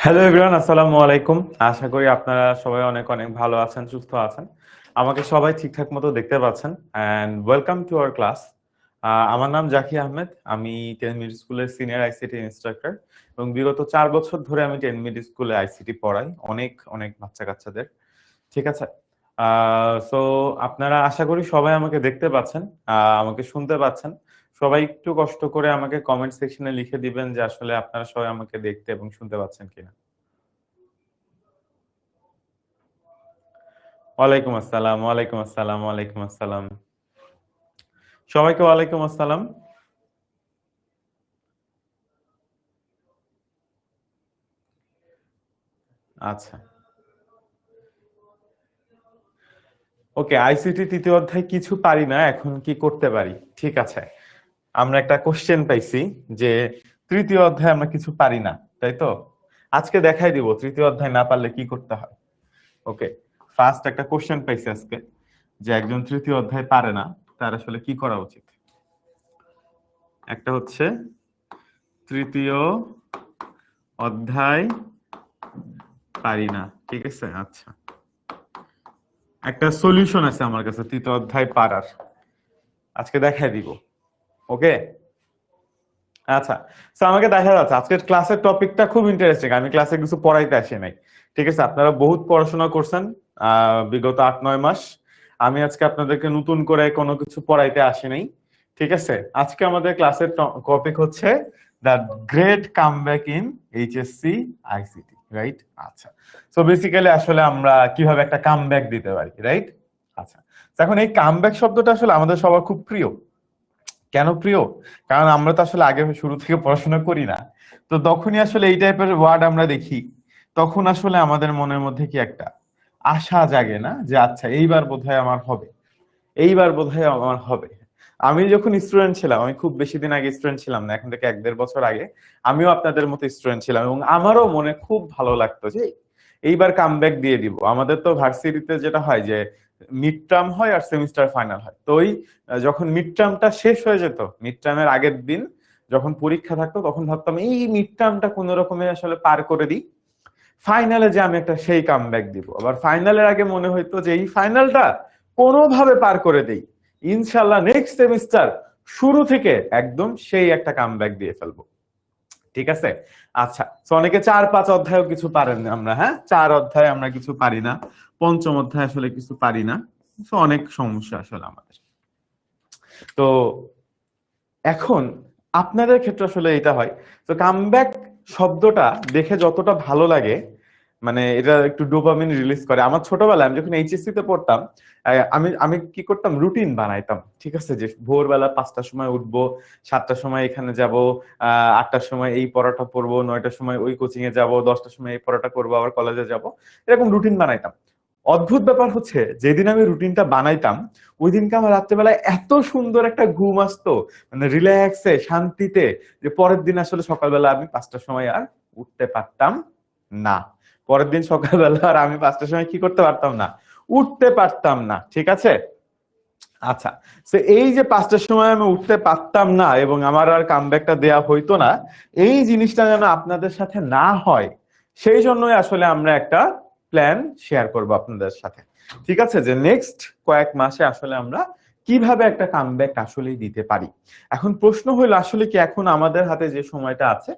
Hello everyone, আসসালামু আলাইকুম। আশা করি আপনারা সবাই অনেক অনেক ভালো আছেন, সুস্থ আছেন। আমাকে সবাই ঠিকঠাক মতো দেখতে পাচ্ছেন। And welcome to our class. আমার নাম জাকি আহমেদ। আমি 10 মিনিট স্কুলের সিনিয়র আইসিটি ইনস্ট্রাক্টর এবং বিগত 4 বছর ধরে আমি 10 মিনিট স্কুলে আইসিটি পড়াই অনেক অনেক বাচ্চা কাচ্চাদের। ঠিক আছে। সো আপনারা আশা করি সবাই আমাকে দেখতে পাচ্ছেন, আমাকে শুনতে পাচ্ছেন। সবাই একটু কষ্ট করে আমাকে কমেন্ট সেকশনে লিখে দিবেন যে আসলে আপনারা সবাই আমাকে দেখতে এবং শুনতে পাচ্ছেন কিনা। ওয়ালাইকুম আসসালাম, ওয়ালাইকুম আসসালাম, ওয়ালাইকুম আসসালাম। সবাইকে ওয়ালাইকুম আসসালাম। আচ্ছা, ওকে। আইসিটি তৃতীয় অধ্যায় কিছু পারি না, এখন কি করতে পারি? ঠিক আছে, আমরা একটা কোশ্চেন পাইছি যে তৃতীয় অধ্যায় আমরা কিছু পারি না, তাই তো? আজকে দেখাই দিব তৃতীয় অধ্যায় না পারলে কি করতে হয়। ওকে, ফার্স্ট একটা কোশ্চেন পাইছি আজকে যে একজন তৃতীয় অধ্যায় পারে না, তার আসলে কি করা উচিত। একটা হচ্ছে তৃতীয় অধ্যায় পারি না, ঠিক আছে। আচ্ছা, একটা সলিউশন আছে আমার কাছে তৃতীয় অধ্যায় পারার, আজকে দেখাই দিব। ওকে, আচ্ছা। তো আমাকে দেখা যাচ্ছে আজকের ক্লাসের টপিকটা খুব ইন্টারেস্টিং। আমি ক্লাসে কিছু পড়াইতে আসি নাই, ঠিক আছে। আপনারা বহুত পড়াশোনা করছেন বিগত 8-9 মাস। আমি আজকে আপনাদেরকে নতুন করে কোনো কিছু পড়াইতে আসি নাই, ঠিক আছে। আজকে আমাদের ক্লাসের টপিক হচ্ছে the great comeback in HSC ICT, right? আচ্ছা, সো বেসিক্যালি আসলে আমরা কিভাবে একটা কামব্যাক দিতে পারি, রাইট? আচ্ছা, তো এখন এই কামব্যাক শব্দটা আসলে আমাদের সবার খুব প্রিয়। কেন প্রিয়? কারণ আমরা তো আসলে আগে শুরু থেকে পড়াশোনা করি না। তো তখনই আসলে এই টাইপের ওয়ার্ড আমরা দেখি, তখন আসলে আমাদের মনের মধ্যে কি একটা আশা জাগে না যে আচ্ছা এইবার বোধহয় আমার হবে, এইবার বোধহয় আমার হবে। আমি যখন স্টুডেন্ট ছিলাম, আমি খুব বেশি দিন আগে স্টুডেন্ট ছিলাম না, এখন থেকে 1-1.5 বছর আগে আমিও আপনাদের মতো স্টুডেন্ট ছিলাম এবং আমারও মনে খুব ভালো লাগতো যে এইবার কামব্যাক দিয়ে দিব। আমাদের তো ভার্সিটিতে যেটা হয় যে মিড টার্ম হয় আর সেমিস্টার ফাইনাল হয়, তো ওই যখন মিড টার্মটা শেষ হয়ে যেত, মিড টার্মের আগের দিন যখন পরীক্ষা থাকতো, তখন ভাবতাম এই মিড টার্মটা কোন রকমে আসলে পার করে দিই, ফাইনালে যে আমি একটা সেই কামব্যাক দিব। আবার ফাইনালের আগে মনে হইতো যে এই ফাইনালটা কোনোভাবে পার করে দেই, ইনশাল্লাহ নেক্সট সেমিস্টার শুরু থেকে একদম সেই একটা কামব্যাক দিয়ে ফেলবো, ঠিক আছে। আচ্ছা, তো অনেকে 4-5 অধ্যায়ও কিছু পারেন না আমরা, হ্যাঁ 4 অধ্যায় আমরা কিছু পারি না, পঞ্চম অধ্যায় আসলে কিছু পারি না। তো অনেক সমস্যা আসলে আমাদের। তো এখন আপনাদের ক্ষেত্রে আসলে এটা হয়। তো কামব্যাক শব্দটা দেখে যতটা ভালো লাগে, মানে এটা একটু ডোপামিন রিলিজ করে। আমার ছোটবেলায় আমি যখন এইচএসসি তে পড়তাম, আমি আমি কি করতাম, রুটিন বানাইতাম, ঠিক আছে। যে ভোরবেলা 5টার সময় উঠবো, 7টার সময় এখানে যাব, 8টার সময় এই পড়াটা পড়বো, 9টার সময় ওই কোচিং এ যাব, 10টার সময় এই পড়াটা করবো, আবার কলেজে যাব, এরকম রুটিন বানাইতাম। অদ্ভুত ব্যাপার হচ্ছে যেদিন আমি রুটিনটা বানাইতাম, ওই দিনকে আমার রাত্রেবেলায় এত সুন্দর একটা ঘুম আসতো, মানে রিল্যাক্সে শান্তিতে, যে পরের দিন আসলে সকালবেলা আমি 5টার সময় আর উঠতে পারতাম না। পরের দিন সকালবেলা আর আমি 5টার সময় কি করতে পারতাম না, উঠতে পারতাম না, ঠিক আছে। আচ্ছা, তো এই যে 5টার সময় আমি উঠতে পারতাম না এবং আমার আর কামব্যাকটা দেয়া হইতো না, এই জিনিসটা যেন আপনাদের সাথে না হয়, সেই জন্যই আসলে আমরা একটা প্ল্যান শেয়ার করব আপনাদের সাথে, ঠিক আছে। যে নেক্সট কয়েক মাসে আসলে আমরা কিভাবে একটা কামব্যাক আসলেই দিতে পারি। এখন প্রশ্ন হলো আসলে কি এখন আমাদের হাতে যে সময়টা আছে,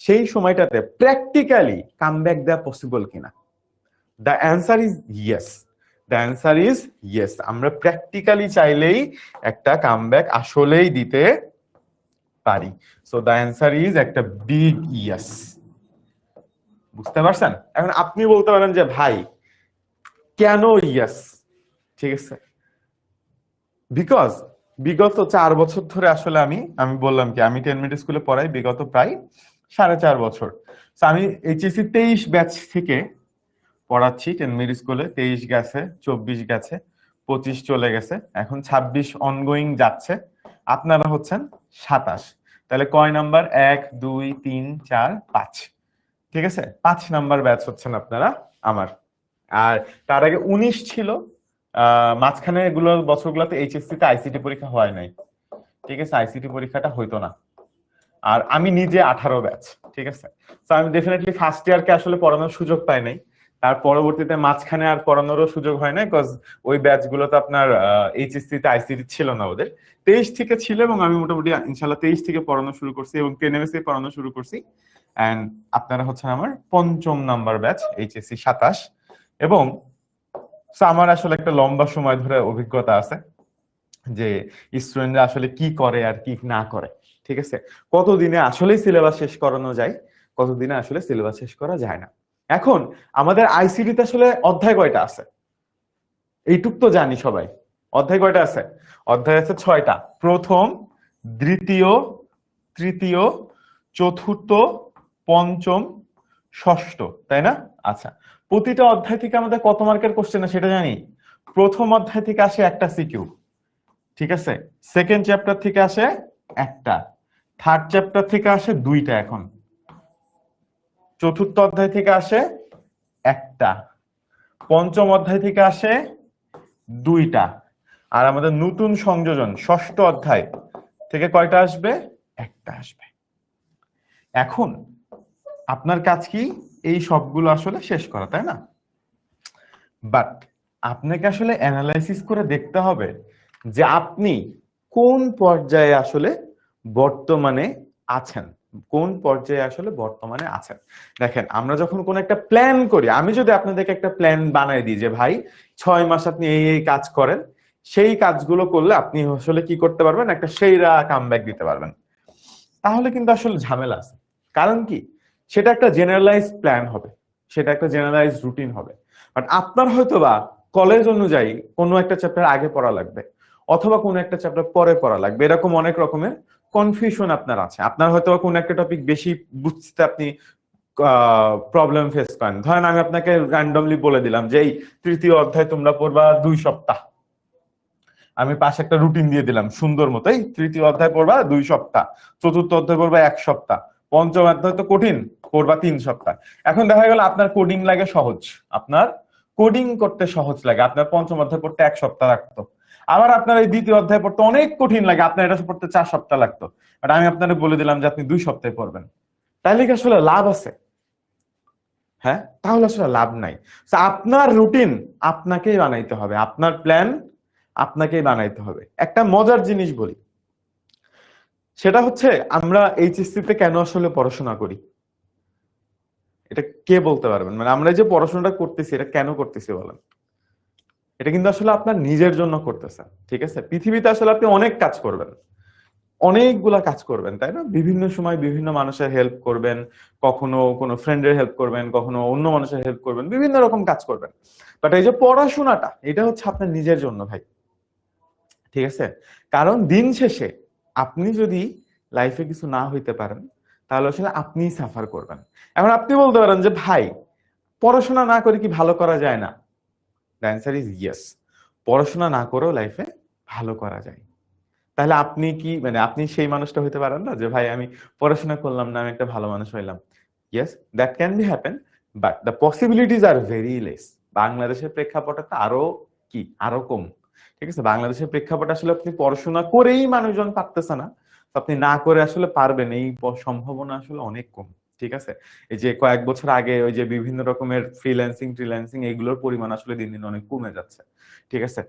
সেই সময়টাতে প্র্যাকটিক্যালি কামব্যাক দেওয়া পসিবল কিনা? The answer is yes. The answer is yes, আমরা প্র্যাকটিক্যালি চাইলেই একটা কামব্যাক আসলেই দিতে পারি। সো দ্য অ্যান্সার ইজ একটা বিগ ইয়েস। বুঝতে পারছেন? এখন আপনি বলতে পারেন যে ভাই কেন ইয়েস, ঠিক আছে। বিকজ বিগত 4 বছর ধরে আসলে আমি আমি বললাম কি আমি 10 মিনিট স্কুলে পড়াই বিগত প্রায় 4.5 বছর। তো আমি এইচএসসি 23 ব্যাচ থেকে পড়াচ্ছি 10 মিনিট স্কুলে। 23 গেছে, 24 গেছে, 25 চলে গেছে, এখন 26 অনগোয়িং যাচ্ছে। আপনারা হচ্ছেন 27। তাহলে কয় নাম্বার? 1, 2, 3, 4, 5, ঠিক আছে। 5 নাম্বার ব্যাচ হচ্ছেন আপনারা আমার। আর তার আগে 19 ছিল। মাঝখানে এগুলো বছরগুলোতে এইচএসসি তে আইসিটি পরীক্ষা হয় নাই, ঠিক আছে, আইসিটি পরীক্ষাটা হইতো না। আর আমি নিজে 18 ব্যাচ, ঠিক আছে। তো আমি ডেফিনেটলি ফার্স্ট ইয়ারকে আসলে পড়ানোর সুযোগ পাই নাই, তার পরবর্তীতে মাঝখানে আর পড়ানোরও সুযোগ হয় নাই, বিকজ ওই ব্যাচগুলো তো আপনার এইচএসসি তে আইসিটি ছিল না, ওদের 23 থেকে ছিল, এবং আমি মোটামুটি ইনশাল্লাহ 23 থেকে পড়ানো শুরু করছি এবং 10 এমএসসি পড়ানো শুরু করছি। এন্ড আপনারা হচ্ছেন আমার 5ম নাম্বার ব্যাচ, এইচএসসি 27। এবং আমার আসলে একটা লম্বা সময় ধরে অভিজ্ঞতা আছে যে স্টুডেন্টরা আসলে কি করে আর কি না করে, ঠিক আছে। কতদিনে আসলে সিলেবাস শেষ করানো যায়, কতদিনে আসলে সিলেবাস শেষ করা যায় না। এখন আমাদের আইসিডি তে আসলে অধ্যায় কয়টা আছে এইটুক তো জানি সবাই। অধ্যায় কয়টা আছে? অধ্যায় আছে 6টা। প্রথম, দ্বিতীয়, তৃতীয়, চতুর্থ, পঞ্চম, ষষ্ঠ, তাই না? আচ্ছা, প্রতিটা অধ্যায় থেকে আমাদের কত মার্কের কোশ্চেন সেটা জানি। প্রথম অধ্যায় থেকে আসে একটা সিকিউ, ঠিক আছে। সেকেন্ড চ্যাপ্টার থেকে আসে একটা, থার্ড চ্যাপ্টার থেকে আসে 2টা, এখন চতুর্থ অধ্যায় থেকে আসে একটা, পঞ্চম অধ্যায় থেকে আসে 2টা, আর আমাদের নতুন সংযোজন ষষ্ঠ অধ্যায় থেকে কয়টা আসবে? একটা আসবে। এখন আপনার কাজ কি? এই সবগুলো আসলে শেষ করা, তাই না? বাট আপনাকে আসলে অ্যানালাইসিস করে দেখতে হবে যে আপনি কোন পর্যায়ে আসলে বর্তমানে আছেন, কোন পর্যায়ে আসলে বর্তমানে আছেন। দেখেন, আমরা যখন কোন একটা প্ল্যান করি, আমি যদি আপনাদেরকে একটা প্ল্যান বানাই দিই যে ভাই 6 মাস আপনি এই এই কাজ করেন, সেই কাজগুলো করলে আপনি আসলে কি করতে পারবেন, একটা সেইরা কামব্যাক দিতে পারবেন, তাহলে কিন্তু আসলে ঝামেলা আছে। কারণ কি, সেটা একটা জেনারেলাইজ প্ল্যান হবে, সেটা একটা জেনারেলাইজ রুটিন হবে। বাট আপনার হয়তো বা কলেজ অনুযায়ী কোনো একটা চ্যাপ্টার আগে পড়া লাগবে, অথবা কোনো একটা চ্যাপ্টার পরে পড়া লাগবে, এরকম অনেক রকমের কনফিউশন আপনার আছে। আপনার হয়তো কোনো একটা টপিক বেশি বুঝতে আপনি প্রবলেম ফেস করেন। ধরেন আমি আপনাকে র্যান্ডমলি বলে দিলাম যে এই তৃতীয় অধ্যায় তোমরা পড়বা 2 সপ্তাহ, আমি পাশে একটা রুটিন দিয়ে দিলাম সুন্দর মতো, এই তৃতীয় অধ্যায় পড়বা 2 সপ্তাহ, চতুর্থ অধ্যায় পড়বা 1 সপ্তাহ, পঞ্চম অধ্যায় তো কঠিন, পড়বা 3 সপ্তাহ। এখন দেখা গেল আপনার কোডিং লাগে সহজ, আপনার কোডিং করতে সহজ লাগে, আপনার পঞ্চম অধ্যায় পড়তে 1 সপ্তাহ লাগতো। আবার আপনার এই দ্বিতীয় অধ্যায় পড়তে অনেক কঠিন লাগে, আপনার এটা পড়তে 4 সপ্তাহ লাগতো। বাট আমি আপনাকে বলে দিলাম যে আপনি 2 সপ্তাহে পড়বেন, তাইলে কি আসলে লাভ আছে? হ্যাঁ, তাহলে আসলে লাভ নাই। আপনার রুটিন আপনাকেই বানাইতে হবে, আপনার প্ল্যান আপনাকেই বানাইতে হবে। একটা মজার জিনিস বলি, সেটা হচ্ছে আমরা এইচএসসি তে কেন আসলে পড়াশোনা করি, এটা কে বলতে পারবেন? মানে আমরা যে পড়াশোনাটা করতেছি এটা কেন করতেছি বলেন? এটা কিন্তু আসলে আপনার নিজের জন্য করতেছেন, ঠিক আছে। পৃথিবীতে আসলে আপনি অনেক কাজ করবেন, অনেকগুলা কাজ করবেন, তাই না? বিভিন্ন সময় বিভিন্ন মানুষের হেল্প করবেন, কখনো কোনো ফ্রেন্ডের হেল্প করবেন, কখনো অন্য মানুষের হেল্প করবেন, বিভিন্ন রকম কাজ করবেন। বাট এই যে পড়াশোনাটা, এটা হচ্ছে আপনার নিজের জন্য ভাই, ঠিক আছে। কারণ দিন শেষে আপনি যদি লাইফে কিছু না হইতে পারেন, তাহলে আসলে আপনিই সাফার করবেন। এখন আপনি বলতে পারেন যে ভাই, পড়াশোনা না করে কি ভালো করা যায় না? দ্য অ্যান্সার ইজ ইয়েস, পড়াশোনা না করেও লাইফে ভালো করা যায়। তাহলে আপনি কি, মানে আপনি সেই মানুষটা হইতে পারেন না যে ভাই আমি পড়াশোনা করলাম না, আমি একটা ভালো মানুষ হইলাম? Yes, that can be happen, but the পসিবিলিটিজ are very less. বাংলাদেশের প্রেক্ষাপটে তো আরো কি, আরো কম, ঠিক আছে। বাংলাদেশের প্রেক্ষাপটে আসলে আপনি পড়াশোনা করেই মানুষজন পারতেছে না, তো আপনি না করে আসলে পারবেন এই সম্ভাবনা আসলে অনেক কম, ঠিক আছে। এই যে কয়েক বছর আগে ওই যে বিভিন্ন রকমের ফ্রিল্যান্সিং এগুলোর পরিমাণ আসলে দিন দিন অনেক কমে যাচ্ছে, ঠিক আছে,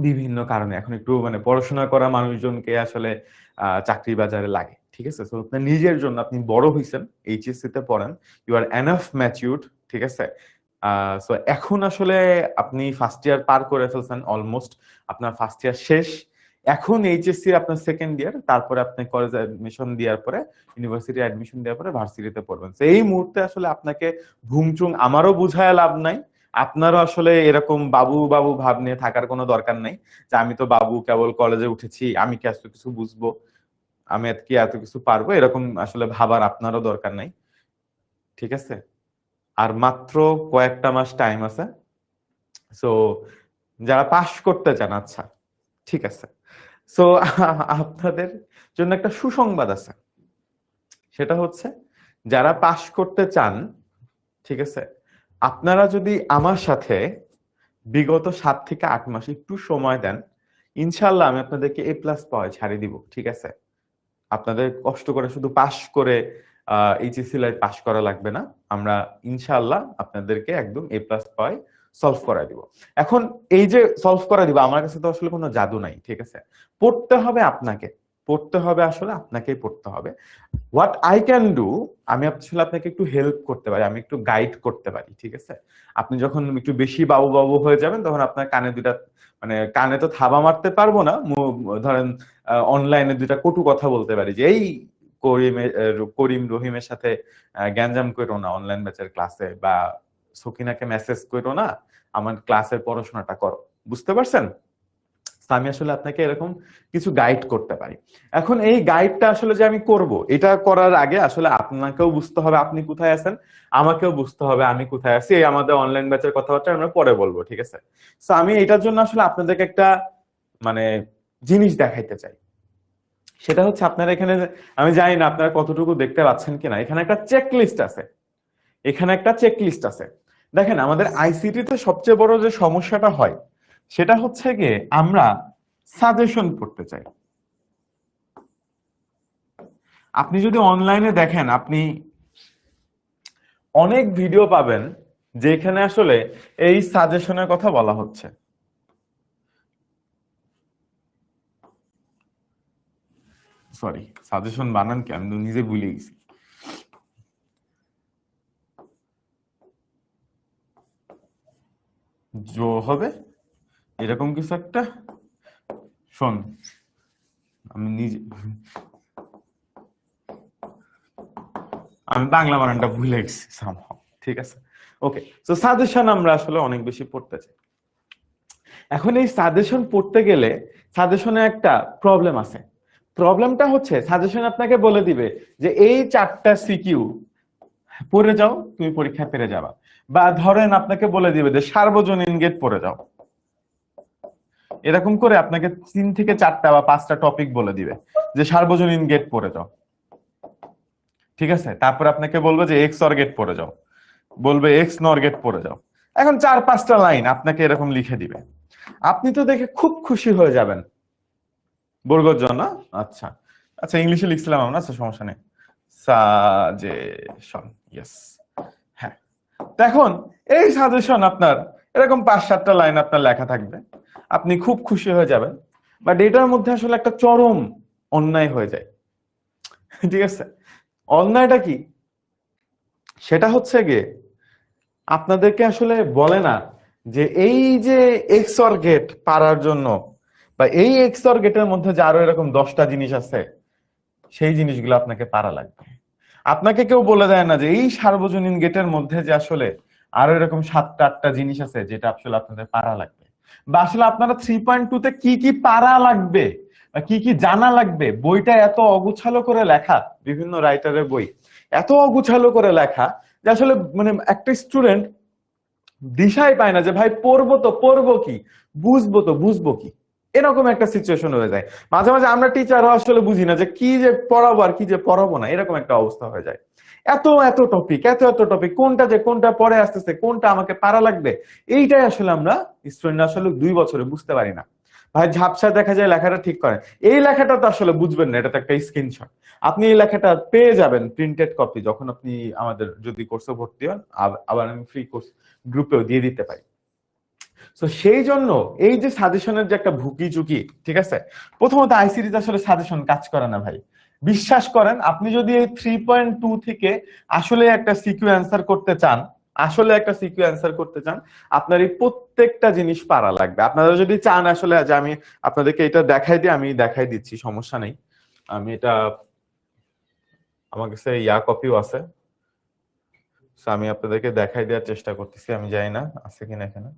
বিভিন্ন কারণে। এখন একটু মানে পড়াশোনা করা মানুষজনকে আসলে চাকরি বাজারে লাগে, ঠিক আছে। তো আপনার নিজের জন্য, আপনি বড় হইছেন, এইচএসসি তে পড়েন, ইউ আর এনাফ ম্যাচিউরড, ঠিক আছে। সো এখন আসলে আপনি ফার্স্ট ইয়ার পার করে ফেলছেন অলমোস্ট, আপনার ফার্স্ট ইয়ার শেষ। এখন এইচএসসি আপনার সেকেন্ড ইয়ার, তারপরে আপনি কলেজ অ্যাডমিশন দেওয়ার পরে, ইউনিভার্সিটি অ্যাডমিশন দেওয়ার পরে ভার্সিটিতে পড়বেন। তো এই মুহূর্তে আসলে আপনাকে ভুংচুং আমারও বুঝায় লাভ নাই, আপনারও আসলে এরকম বাবু বাবু ভাব নিয়ে থাকার কোনো দরকার নাই যে আমি তো বাবু, কেবল কলেজে উঠেছি, আমি কি এত কিছু বুঝবো, আমি কি এত কিছু পারবো, এরকম আসলে ভাবার আপনারও দরকার নাই, ঠিক আছে। আর মাত্র কয়েকটা মাস টাইম আছে। সো যারা পাশ করতে চান, আচ্ছা ঠিক আছে, সো আপনাদের জন্য একটা সুসংবাদ আছে। সেটা হচ্ছে, যারা পাশ করতে চান, ঠিক আছে, আপনারা যদি আমার সাথে বিগত 7 থেকে 8 মাস একটু সময় দেন, ইনশাল্লাহ আমি আপনাদেরকে A+ পাওয়ায় ছাড়িয়ে দিব, ঠিক আছে। আপনাদের কষ্ট করে শুধু পাস করে এইচএসসি লাইফ পাস করা লাগবে না, আমরা ইনশাআল্লাহ আপনাদেরকে একদম এ প্লাস পাই সলভ করা দিব। এখন এই যে সলভ করা দিব, আমার কাছে তো আসলে কোনো জাদু নাই, ঠিক আছে? পড়তে হবে আপনাকে, পড়তে হবে, আসলে আপনাকেই পড়তে হবে। হোয়াট আই ক্যান ডু, আমি আসলে আপনাকে একটু হেল্প করতে পারি, আমি একটু গাইড করতে পারি, ঠিক আছে? আপনি যখন একটু বেশি বাবু বাবু হয়ে যাবেন, তখন আপনার কানে দুটা, মানে কানে তো থাবা মারতে পারবো না, ধরেন অনলাইনে দুটা কটু কথা বলতে পারি যে এই করিম রহিমের সাথে গ্যাঞ্জাম করো না অনলাইন ব্যাচের ক্লাসে, বা সকিনাকে মেসেজ করো না, আমার ক্লাসের পড়াশোনাটা করো। বুঝতে পারছেন? আমি আসলে আপনাকে এরকম কিছু গাইড করতে পারি। এখন এই গাইডটা আসলে যে আমি করব, এটা করার আগে আসলে আপনাকেও বুঝতে হবে আপনি কোথায় আছেন, আমাকেও বুঝতে হবে আমি কোথায় আছি। এই আমাদের অনলাইন ব্যাচের কথাবার্তা আমরা পরে বলবো, ঠিক আছে? তো আমি এটার জন্য আসলে আপনাদেরকে একটা মানে জিনিস দেখাইতে চাই। সেটা হচ্ছে, আপনারা এখানে, আমি জানি না আপনারা কতটুকু দেখতে পাচ্ছেন কিনা, এখানে একটা চেক লিস্ট আছে, এখানে একটা চেক লিস্ট আছে। দেখেন, আমাদের আইসিটিতে সবচেয়ে বড় যে সমস্যাটা হয় সেটা হচ্ছে গিয়ে আমরা সাজেশন পড়তে চাই। আপনি যদি অনলাইনে দেখেন, আপনি অনেক ভিডিও পাবেন যেখানে আসলে এই সাজেশনের কথা বলা হচ্ছে। সরি, সাজেশন বানান কি আমি তো নিজে ভুলে গেছি। জো হবে এরকম কিছু একটা, শোন, আমি নিজে, আমি বাংলা বানানটা ভুলে গেছি somehow, ঠিক আছে? ওকে, তো সাজেশন আমরা আসলে অনেক বেশি পড়তে চাই। এখন এই সাজেশন পড়তে গেলে সাজেশনে একটা প্রবলেম আছে। প্রবলেমটা হচ্ছে, সাজেশন আপনাকে বলে দিবে যে এই 4টা সিকিউ পড়ে যাও, তুমি পরীক্ষায় পেরে যাবা। বা ধরেন আপনাকে বলে দিবে যে সার্বজনীন গেট পড়ে যাও, এরকম করে আপনাকে 3 থেকে 4টা বা 5টা টপিক বলে দিবে যে সার্বজনীন গেট পড়ে যাও, ঠিক আছে? তারপর আপনাকে বলবে যে এক্স অর গেট পড়ে যাও, বলবে এক্স নর গেট পড়ে যাও। এখন 4-5টা লাইন আপনাকে এরকম লিখে দিবে, আপনি তো দেখে খুব খুশি হয়ে যাবেন। বর্গর জন্য, আচ্ছা আচ্ছা, ইংলিশে লিখছিলাম আমরা, আচ্ছা সমস্যা নেই। সাজেশন, ইয়েস, হ্যাঁ। এখন এই সাজেশন আপনার এরকম 5-7টা লাইন আপনার লেখা থাকবে, আপনি খুব খুশি হয়ে যাবেন। বাট এটার মধ্যে আসলে একটা চরম অন্যায় হয়ে যায়, ঠিক আছে? অন্যায়টা কি? সেটা হচ্ছে গিয়ে আপনাদেরকে আসলে বলে না যে এই যে এক্সঅর গেট পারার জন্য, বা এই এক্সঅর গেটের মধ্যে যে আরো এরকম 10টা জিনিস আছে, সেই জিনিসগুলো আপনাকে পারা লাগবে। আপনাকে কেউ বলে দেয় না যে এই সার্বজনীন গেটের মধ্যে যে আসলে আরো এরকম 7টা-8টা জিনিস আছে যেটা আসলে আপনাদের পারা লাগবে, বা আসলে আপনারা 3.2 তে কি কি পারা লাগবে বা কি কি জানা লাগবে। বইটা এত অগুছালো করে লেখা, বিভিন্ন রাইটারের বই এত অগুছালো করে লেখা যে আসলে মানে একটা স্টুডেন্ট দিশাই পায় না যে ভাই পড়বো তো পড়বো কি, বুঝবো তো বুঝবো কি, এরকম একটা সিচুয়েশন হয়ে যায়। মাঝে মাঝে আমরা টিচারও আসলে বুঝি না যে কি যে পড়াবো আর কি যে পড়াবো না, এরকম একটা অবস্থা হয়ে যায়। এত এত টপিক, এত এত টপিক, কোনটা যে কোনটা পরে আসতেছে, কোনটা আমাকে পারা লাগবে, এইটাই আসলে আমরা স্টুডেন্ট আসলে 2 বছরে বুঝতে পারি না। ভাই ঝাপসা দেখা যায় লেখাটা ঠিক করেন, এই লেখাটা তো আসলে বুঝবেন না, এটা তো একটা স্ক্রিনশট। আপনি এই লেখাটা পেয়ে যাবেন প্রিন্টেড কপি যখন আপনি আমাদের যদি কোর্সে ভর্তি হন, আবার আমি ফ্রি কোর্স গ্রুপেও দিয়ে দিতে পারি। তো সেই জন্য এই যে সাজেশনের যে একটা ভুকি চুকি, ঠিক আছে? প্রথমত আইসিটিতে আসলে সাজেশন কাজ করে না ভাই, বিশ্বাস করেন। আপনি যদি এই 3.2 থেকে আসলে একটা সিকিউ অ্যান্সার করতে চান, আসলে একটা সিকিউ অ্যান্সার করতে চান, আপনার এই প্রত্যেকটা জিনিস পারা লাগবে। আপনারা যদি চান আসলে যে আমি আপনাদেরকে এটা দেখাই দিই, আমি দেখাই দিচ্ছি, সমস্যা নেই। আমি এটা, আমার কাছে কপিও আছে, আমি আপনাদেরকে দেখাই দেওয়ার চেষ্টা করতেছি, আমি জানি না আছে কিনা এখানে।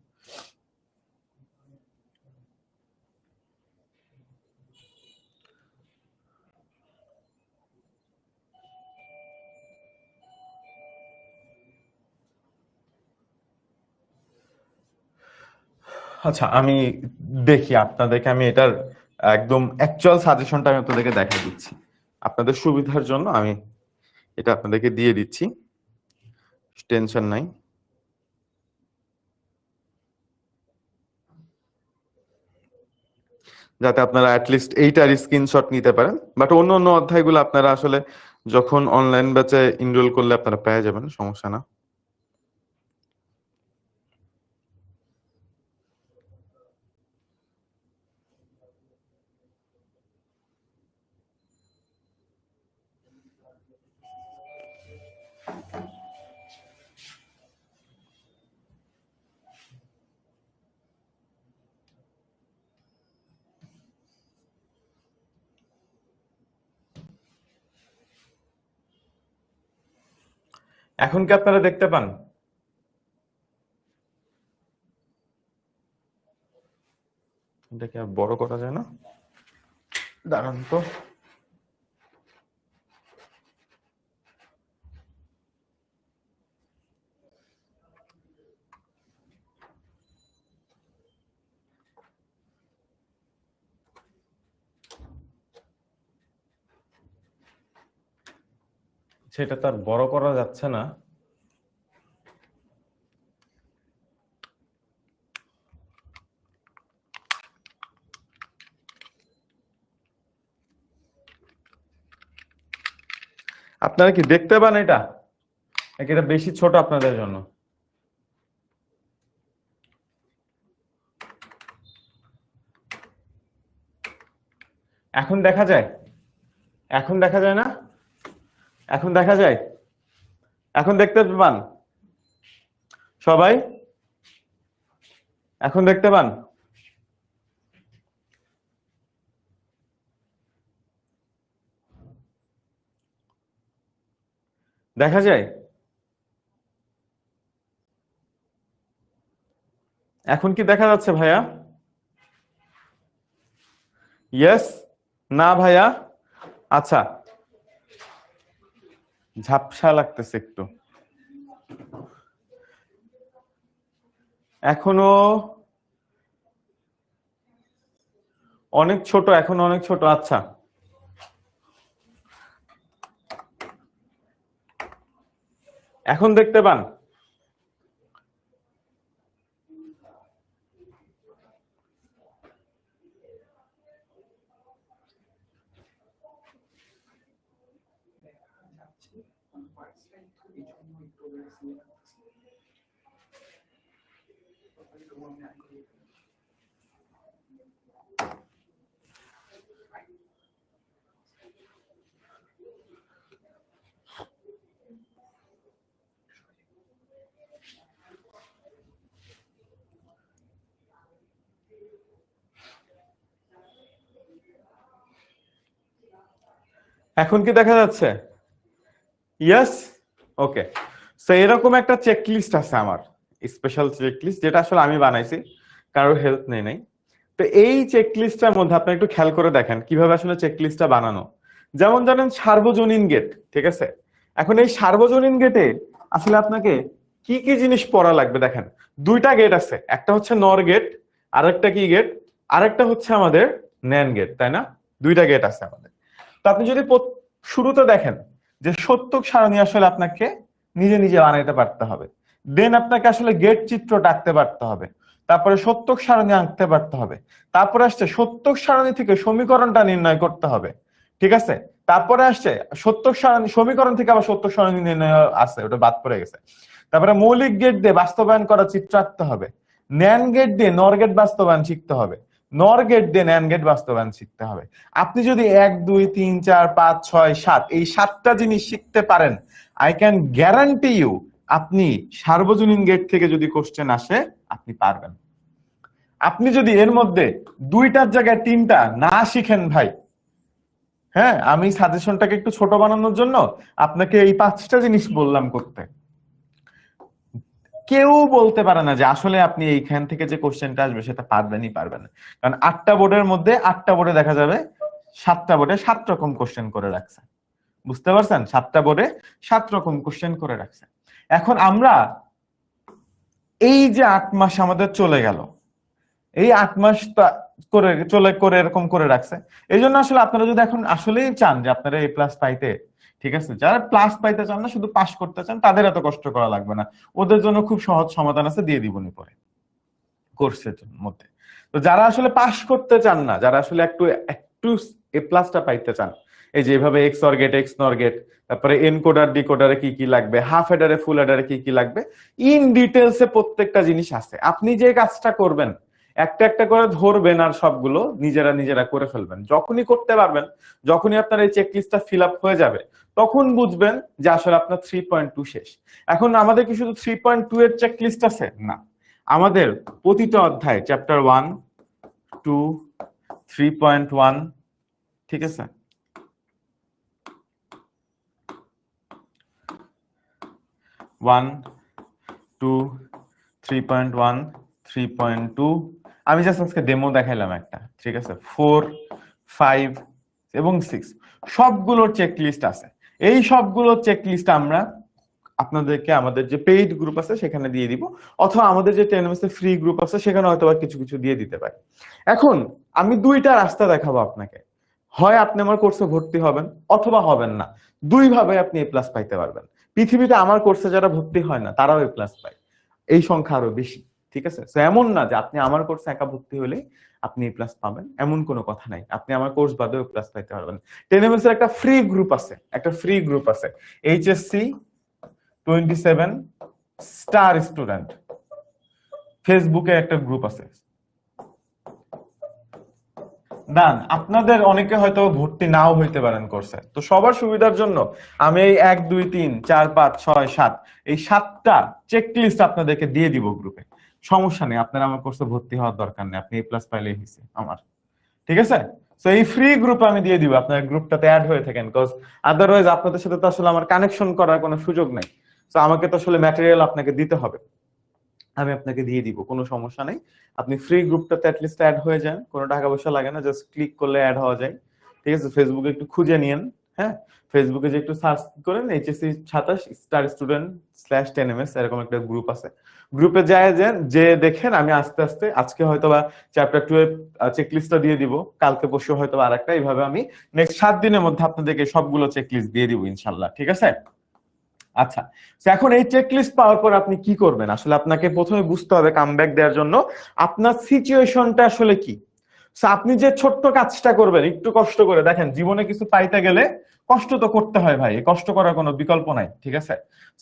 আচ্ছা, আমি দেখি আপনাদেরকে, আমি এটার একদম অ্যাকচুয়াল সাজেশনটা আমি আপনাদেরকে দেখাই দিচ্ছি আপনাদের সুবিধার জন্য। আমি এটা আপনাদেরকে দিয়ে দিচ্ছি, টেনশন নাই। যাতে আপনারা অ্যাটলিস্ট এইটার স্ক্রিনশট নিতে পারেন। বাট অন্য অন্য অধ্যায়গুলো আপনারা আসলে যখন অনলাইন ব্যাচে এনরোল করলে আপনারা পেয়ে যাবেন, সমস্যা না। এখন কি আপনারা দেখতে পান? এটাকে আর বড় করা যায় না? দাঁড়ান তো। সেটা তো আর বড় করা যাচ্ছে না। আপনারা কি দেখতে পান এটা? নাকি এটা বেশি ছোট আপনাদের জন্য? এখন দেখা যায়? এখন দেখা যায় না? এখন দেখা যায়? এখন দেখতে পান সবাই? এখন দেখতে পান? দেখা যায়? এখন কি দেখা যাচ্ছে ভাইয়া? ইয়েস? না ভাইয়া? আচ্ছা, ঝাপসা লাগতেছে একটু। এখনো অনেক ছোট, এখনো অনেক ছোট। আচ্ছা, এখন দেখতে পান? এখন কি দেখা যাচ্ছে? ইয়েস? ওকে। সো এরকম একটা চেকলিস্ট আছে আমার, স্পেশাল চেকলিস্ট, যেটা আসলে আমি বানাইছি, কারোর হেল্প নেই নাই। তো এই চেকলিস্টটার মধ্যে আপনি একটু খেয়াল করে দেখেন কিভাবে আসলে চেকলিস্টটা বানানো। যেমন জানেন সার্বজনীন গেট, ঠিক আছে? এখন এই সার্বজনীন গেটে আসলে আপনাকে কি কি জিনিস পড়া লাগবে দেখেন। দুইটা গেট আছে, একটা হচ্ছে নর গেট, আরেকটা কি গেট, আরেকটা হচ্ছে আমাদের ন্যান গেট, তাই না? দুইটা গেট আছে আমাদের। তো আপনি যদি শুরুতে দেখেন যে সত্যক সারণী আসলে আপনাকে নিজে নিজে বানাইতে পারতে হবে, দেন আপনাকে আসলে গেট চিত্র আঁকতে পারতে হবে, তারপরে সত্যক সারণী আঁকতে পারতে হবে, তারপরে আসছে সত্যক সারণী থেকে সমীকরণটা নির্ণয় করতে হবে, ঠিক আছে? তারপরে আসছে সত্যক সারণী, সমীকরণ থেকে আবার সত্যক সারণী নির্ণয় আছে, ওটা বাদ পড়ে গেছে। তারপরে মৌলিক গেট দিয়ে বাস্তবায়ন করা চিত্র আঁকতে হবে, ন্যান গেট দিয়ে নর গেট বাস্তবায়ন শিখতে হবে, নর গেট দিয়ে ন্যান গেট বাস্তবায়ন শিখতে হবে। আপনি যদি 1 2 3 4 5 6 7 এই 7টা জিনিস শিখতে পারেন, আই ক্যান গ্যারান্টি ইউ আপনি সার্বজনীন গেট থেকে যদি কোশ্চেন আসে আপনি পারবেন। আপনি যদি এর মধ্যে দুইটার জায়গায় তিনটা না শিখেন ভাই, হ্যাঁ, আমি সাজেশনটাকে একটু ছোট বানানোর জন্য আপনাকে এই 5টা জিনিস বললাম করতে। কেউ বলতে পারে না যে আসলে আপনি এইখান থেকে যে কোশ্চেনটা আসবে সেটা পারবেনই পারবেন না। কারণ 8টা বোর্ডের মধ্যে 8টা বোর্ডে দেখা যাবে 7টা বোর্ডে 7 রকম কোশ্চেন করে রাখছে। বুঝতে পারছেন? 7টা বোর্ডে 7 রকম কোশ্চেন করে রাখছে। এখন আমরা এই যে 8 মাস আমাদের চলে গেল, এই 8 মাস করে এরকম করে রাখছে। এই জন্য আসলে আপনারা যদি এখন আসলেই চান যে আপনারা এ প্লাস পাইতে, ঠিক আছে, যারা প্লাস পাইতে চান না, শুধু পাস করতে চান, তাদের এত কষ্ট করা লাগবে না। ওদের জন্য খুব সহজ সমাধান আছে, দিয়ে দিবনি পরে কোর্সের মধ্যে। তো যারা আসলে পাস করতে চান না, যারা আসলে একটু একটু এ প্লাসটা পাইতে চান, এই যে এভাবে এক্স অর গেট এক্স নর গেট, তারপরে এনকোডার ডিকোডারে কি কি লাগবে, হাফ হেডারে ফুল হেডারে কি কি লাগবে, ইন ডিটেলসে প্রত্যেকটা জিনিস আছে। আপনি যে কাজটা করবেন একটা একটা করে ধরবেন আর সবগুলো নিজেরা নিজেরা করে ফেলবেন। যখনই করতে পারবেন, যখনই আপনার এই চেকলিস্টটা ফিল আপ হয়ে যাবে, তখন বুঝবেন যে আসলে আপনার 3.2 শেষ। এখন আমাদের কি শুধু 3.2 এর চেকলিস্ট আছে? না, আমাদের প্রতিটা অধ্যায় চ্যাপ্টার 1 2 3.1, ঠিক আছে, 1 2 3.1 3.2, আমি জাস্ট আজকে ডেমো দেখাইলাম একটা, ঠিক আছে। 4 5 এবং 6 সবগুলোর চেকলিস্ট আছে। এই সবগুলোর চেকলিস্ট আমরা আপনাদেরকে আমাদের যে পেইড গ্রুপ আছে সেখানে দিয়ে দিব, অথবা আমাদের যে টেনএমএস এর ফ্রি গ্রুপ আছে সেখানে হয়তো কিছু কিছু দিয়ে দিতে পারি। এখন আমি দুইটা রাস্তা দেখাবো আপনাকে, হয় আপনি আমার কোর্সে ভর্তি হবেন অথবা হবেন না। দুই ভাবে আপনি এ প্লাস পাইতে পারবেন। পৃথিবীতে আমার কোর্সে যারা ভর্তি হয় না তারাও এ প্লাস পায়, এই সংখ্যা আরো বেশি, ঠিক আছে। তো এমন না যে আপনি আমার কোর্সে একা ভর্তি হলে আপনি এ প্লাস পাবেন, এমন কোনো কথা নাই। আপনি আমার কোর্স বাদেও এ প্লাস পাইতে পারবেন। টেনএমএস এর একটা ফ্রি গ্রুপ আছে, একটা ফ্রি গ্রুপ আছে, এইচএসসি 27 স্টার স্টুডেন্ট, ফেসবুকে একটা গ্রুপ আছে। দান আপনাদের অনেকে হয়তো ভর্তি নাও হইতে পারেন কোর্সে, তো সবার সুবিধার জন্য আমি এই 1 2 3 4 5 6 7 এই 7টা চেকলিস্ট আপনাদেরকে দিয়ে দিব গ্রুপে। সমস্যা নেই, আপনারা আমার কোর্সে ভর্তি হওয়ার দরকার নেই, আপনি এ প্লাস পাইলেই হয়েছে আমার, ঠিক আছে। তো এই ফ্রি গ্রুপে আমি দিয়ে দিব, আপনারা গ্রুপটাতে অ্যাড হয়ে থাকেন, বিকজ আদারওয়াইজ আপনাদের সাথে তো আসলে আমার কানেকশন করার কোনো সুযোগ নাই। তো আমাকে তো আসলে ম্যাটেরিয়াল আপনাকে দিতে হবে, আমি আপনাকে দিয়ে দিব, কোনো সমস্যা নেই। আপনি ফ্রি গ্রুপটাতে অ্যাটলিস্ট অ্যাড হয়ে যান, কোনো টাকা পয়সা লাগে না, জাস্ট ক্লিক করলে অ্যাড হওয়া যায়, ঠিক আছে। ফেসবুকে একটু খুঁজে নিয়েন, হ্যাঁ, ফেসবুকে যে একটু সার্চ করেন HSC 27 star student slash 10ms এরকম একটা গ্রুপ আছে, গ্রুপে যায় যে দেখেন। আমি আস্তে আস্তে আজকে হয়তো বা চ্যাপ্টার 2 এর চেকলিস্টটা দিয়ে দিব, কালকে পরশু হয়তো বা আরেকটা, এইভাবে আমি নেক্সট 7 দিনের মধ্যে আপনাদেরকে সবগুলো চেকলিস্ট দিয়ে দিব ইনশাআল্লাহ, ঠিক আছে। আচ্ছা, এখন এই চেকলিস্ট পাওয়ার পর আপনি কি করবেন? আসলে আপনাকে প্রথমে বুঝতে হবে কামব্যাক দেওয়ার জন্য আপনার সিচুয়েশনটা আসলে কি। আপনি যে ছোট্ট কাজটা করবেন একটু কষ্ট করে, দেখেন জীবনে কিছু পাইতে গেলে কষ্ট তো করতে হয় ভাই, কষ্ট করার কোনো বিকল্প নাই, ঠিক আছে।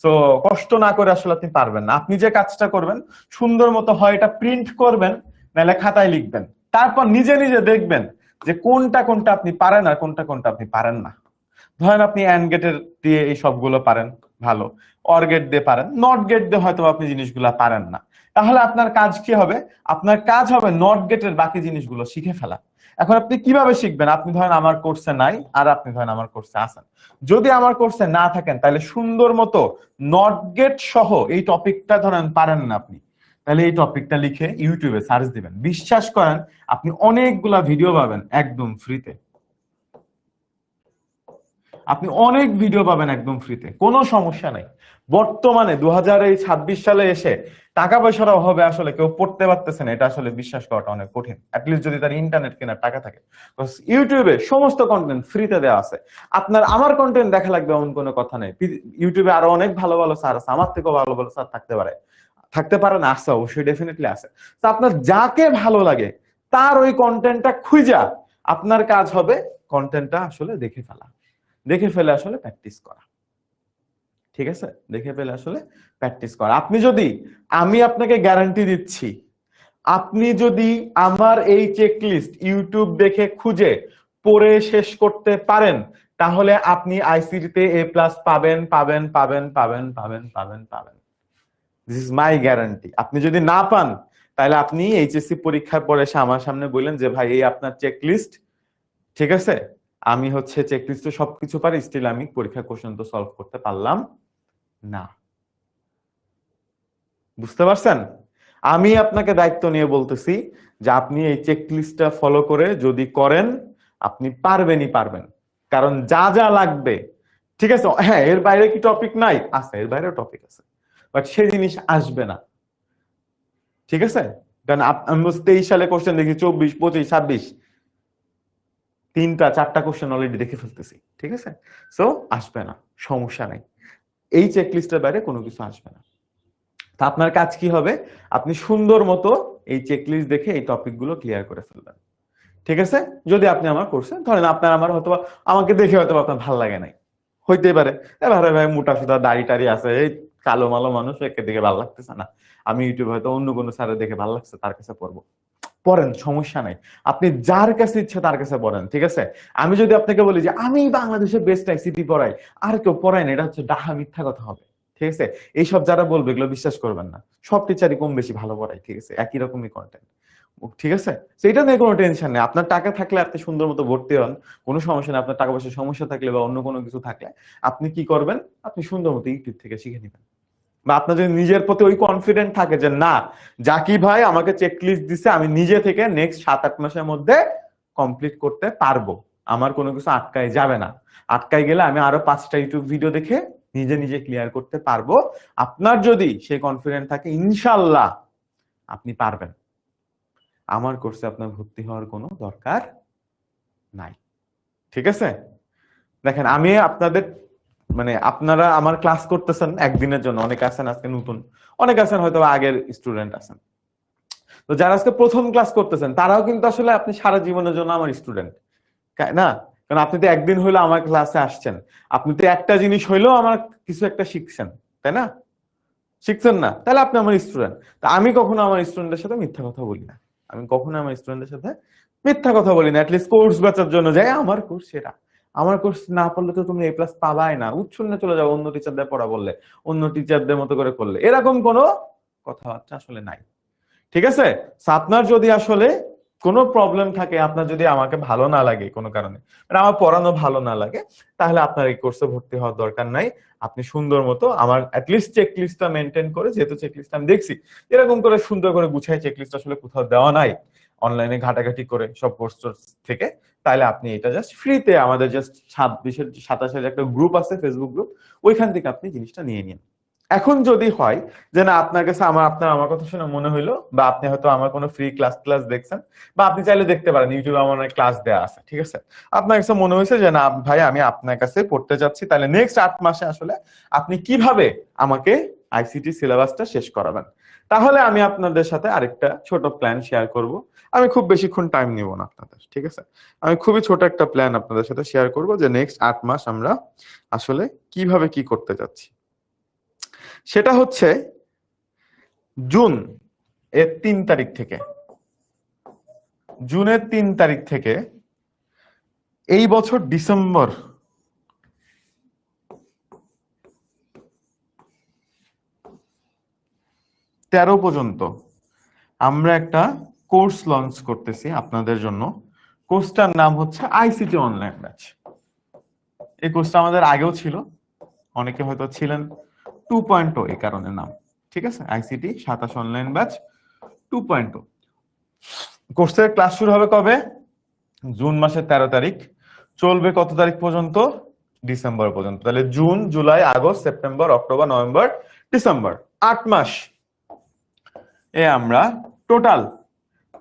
তো কষ্ট না করে আসলে আপনি পারবেন না। আপনি যে কাজটা করবেন সুন্দর মতো হয় এটা প্রিন্ট করবেন, নাহলে খাতায় লিখবেন, তারপর নিজে নিজে দেখবেন যে কোনটা কোনটা আপনি পারেন আর কোনটা কোনটা আপনি পারেন না। ধরেন আপনি অ্যান্ড গেটের দিয়ে এই সবগুলো পারেন ভালো, অর গেট দিয়ে পারেন, নট গেট দিয়ে হয়তো আপনি জিনিসগুলো পারেন না, তাহলে আপনার কাজ কি হবে? আপনার কাজ হবে নট গেটের বাকি জিনিসগুলো শিখে ফেলা। এখন আপনি কিভাবে শিখবেন? আপনি ধরেন আমার কোর্সে নাই, আর আপনি ধরেন আমার কোর্সে আছেন। যদি আমার কোর্সে না থাকেন তাহলে সুন্দর মতো নট গেট সহ এই টপিকটা ধরেন পারেন না আপনি, তাহলে এই টপিকটা লিখে ইউটিউবে সার্চ দিবেন, বিশ্বাস করেন আপনি অনেকগুলা ভিডিও পাবেন একদম ফ্রিতে। আপনি অনেক ভিডিও পাবেন একদম ফ্রিতে, কোনো সমস্যা নাই। বর্তমানে 2026 সালে এসে টাকা পয়সার অভাবে আসলে কেউ পড়তে পারতেছে না, এটা আসলে বিশ্বাস করাটা অনেক কঠিন, অ্যাটলিস্ট যদি তার ইন্টারনেট কেনার টাকা থাকে। ইউটিউবে সমস্ত কন্টেন্ট ফ্রিতে দেওয়া আছে, আপনার আমার কন্টেন্ট দেখা লাগবে এমন কোনো কথা নেই। ইউটিউবে আরো অনেক ভালো ভালো স্যার আছে, আমার থেকেও ভালো ভালো স্যার থাকতে পারে না, আছে অবশ্যই, ডেফিনেটলি আছে। তো আপনার যাকে ভালো লাগে তার ওই কন্টেন্টটা খুঁজা আপনার কাজ হবে কন্টেন্টটা আসলে দেখে ফেলে আসলে প্র্যাকটিস করা, ঠিক আছে। দেখে ফেলে আসলে প্র্যাকটিস করা। আমি আপনাকে গ্যারান্টি দিচ্ছি, আপনি যদি আমার এই চেকলিস্ট ইউটিউব দেখে খুঁজে পড়ে শেষ করতে পারেন, তাহলে আপনি আইসিটিতে এ প্লাস পাবেন পাবেন পাবেন পাবেন পাবেন পাবেন পাবেন। This is my guarantee. আপনি যদি না পান তাহলে আপনি এইচএসসি পরীক্ষার পরে এসে আমার সামনে বললেন যে ভাই এই আপনার চেকলিস্ট, ঠিক আছে, আমি হচ্ছে চেকলিস্টে সবকিছু পারি, স্টিল আমি পরীক্ষার কোশ্চেন তো সলভ করতে পারলাম না। বুঝতে পারছেন? আমি আপনাকে দায়িত্ব নিয়ে বলতেছি যে আপনি এই চেকলিস্টটা ফলো করে যদি করেন আপনি পারবেন, কারণ যা যা লাগবে, ঠিক আছে। হ্যাঁ, এর বাইরে কি টপিক নাই? আছে, এর বাইরেও টপিক আছে, বাট সেই জিনিস আসবে না, ঠিক আছে। কারণ আমি 23 সালে কোশ্চেন দেখি, 24 25 26 3টা 4টা কোশ্চেন অলরেডি দেখে ফেলতেছি, ঠিক আছে। সো আসবে না, সমস্যা নাই, এই চেকলিস্টের বাইরে কোনো কিছু আসবে না। তা আপনার কাজ কি হবে? আপনি সুন্দর মতো এই চেকলিস্ট দেখে এই টপিকগুলো ক্লিয়ার করে ফেলবেন। ঠিক আছে? যদি আপনি আমার কোর্সে ধরেন আপনার আমার হয়তো আমাকে দেখে হয়তো আপনার ভালো লাগে নাই, হইতেই পারে এবারে ভাই মোটা সোটা দাড়ি টাড়ি আছে, এই কালো মালো মানুষ, একে দেখে ভালো লাগতেছে না, আমি ইউটিউবে হয়তো অন্য কোনো স্যারের দেখে ভালো লাগছে, তার কাছে পড়বো। পড়েন, সমস্যা নাই, আপনি যার কাছে ইচ্ছা তার কাছে পড়েন। ঠিক আছে? আমি যদি আপনাকে বলি যে আমি বাংলাদেশের বেস্ট আইসিটি পড়াই, আর কেউ পড়ায় না, এটা হচ্ছে ডাহা মিথ্যা কথা হবে। ঠিক আছে? এইসব যারা বলবে এগুলো বিশ্বাস করবেন না, সব টিচারই কম বেশি ভালো পড়ায়। ঠিক আছে? একই রকমই কন্টেন্ট। ঠিক আছে? সেটা নিয়ে কোনো টেনশন নেই, আপনার টাকা থাকলে আপনি সুন্দর মতো ভর্তি হন, কোনো সমস্যা নেই। আপনার টাকা পয়সার সমস্যা থাকলে বা অন্য কোনো কিছু থাকলে আপনি কি করবেন, আপনি সুন্দর মতো ইউটিউব থেকে শিখে নেবেন। বা আপনার যদি নিজের প্রতি ওই কনফিডেন্ট থাকে যে না, জাকি ভাই আমাকে চেকলিস্ট দিছে, আমি নিজে থেকে নেক্সট 7-8 মাসের মধ্যে কমপ্লিট করতে পারবো, আমার কোনো কিছু আটকায় যাবে না, আটকায় গেলে আমি আরো 5টা ইউটিউব ভিডিও দেখে নিজে নিজে ক্লিয়ার করতে পারবো, আপনার যদি সেই কনফিডেন্ট থাকে ইনশাআল্লাহ আপনি পারবেন। আমার কোর্সে আপনার ভর্তি হওয়ার কোনো দরকার নাই। ঠিক আছে? দেখেন আমি আপনাদের মানে আপনারা আমার ক্লাস করতেছেন একদিনের জন্য, অনেকে আছেন আজকে নতুন, অনেক আছেন হয়তো আগের স্টুডেন্ট আছেন। তো যারা আজকে প্রথম ক্লাস করতেছেন তারাও কিন্তু আসলে আপনি সারা জীবনের জন্য আমার স্টুডেন্ট না, কারণ আপনি তো একদিন হইলো আমার ক্লাসে আসছেন, আপনি তো একটা জিনিস হইলেও আমার কিছু একটা শিখছেন, তাই না? শিখছেন না, তাহলে আপনি আমার স্টুডেন্ট। তা আমি কখনো আমার স্টুডেন্টের সাথে মিথ্যা কথা বলি না, আমি কখনো আমার স্টুডেন্টের সাথে মিথ্যা কথা বলি না। অ্যাটলিস্ট কোর্স বাঁচার জন্য যাই, আমার কোর্স সেরা, আমার কোর্স না পড়লে তো তুমি A+ পাবাই না, উচ্ছন্নে চলে যাও অন্য টিচারদের পড়া বললে, অন্য টিচারদের মতো করে করলে, এরকম কোনো কথাবার্তা আসলে নাই। ঠিক আছে? আপনার যদি আসলে কোনো প্রবলেম থাকে, আপনার যদি আমাকে ভালো না লাগে কোনো কারণে, মানে আমার পড়ানো ভালো না লাগে, তাহলে আপনার এই কোর্সে ভর্তি হওয়ার দরকার নাই। আপনি সুন্দর মতো আমার অ্যাটলিস্ট চেকলিস্টটা মেনটেন করে, যেহেতু চেকলিস্ট আমি দেখছি এরকম করে সুন্দর করে গুছাই চেকলিস্ট আসলে কোথাও দেওয়া নাই, অনলাইনে ঘাটাঘাটি করে সব কোর্স থেকে, তাহলে আপনি এটা জাস্ট ফ্রিতে আমাদের জাস্ট 27-এর একটা গ্রুপ আছে, ফেসবুক গ্রুপ, ওইখান থেকে আপনি জিনিসটা নিয়ে নিন। এখন যদি হয় যে না আপনার কাছে আপনার আমার কথা শুনে মনে হইলো, বা আপনি হয়তো আমার কোনো ফ্রি ক্লাস দেখছেন, বা আপনি চাইলে দেখতে পারেন ইউটিউবে আমার অনেক ক্লাস দেওয়া আছে, ঠিক আছে, আপনার কাছে মনে হয়েছে যে না ভাই আমি আপনার কাছে পড়তে যাচ্ছি, তাহলে নেক্সট 8 মাসে আসলে আপনি কিভাবে আমাকে আইসিটি সিলেবাসটা শেষ করাবেন, তাহলে আমি আপনাদের সাথে আরেকটা ছোট প্ল্যান শেয়ার করব। আমি খুব বেশিক্ষণ টাইম নিব না আপনাদের, ঠিক আছে, আমি খুবই ছোট একটা প্ল্যান আপনাদের সাথে শেয়ার করব যে নেক্সট 8 মাস আমরা আসলে কিভাবে কি করতে যাচ্ছি। সেটা হচ্ছে জুন এর 3 তারিখ থেকে, জুনের 3 তারিখ থেকে এই বছর ডিসেম্বর 13 পর্যন্ত আমরা একটা কোর্স লঞ্চ করতেছি আপনাদের জন্য। কোর্সটার নাম হচ্ছে আইসিটি অনলাইন ব্যাচ। এই কোর্সটা আমাদের আগেও ছিল, অনেকে হয়তো ছিলেন 2.0 এই কারণে নাম, ঠিক আছে, আইসিটি 27 অনলাইন ব্যাচ 2.0। কোর্সের ক্লাস শুরু হবে কবে? জুন মাসের 13 তারিখ, চলবে কত তারিখ পর্যন্ত? ডিসেম্বর পর্যন্ত। তাহলে June, July, August, September, October, November, December, 8 মাস এ আমরা টোটাল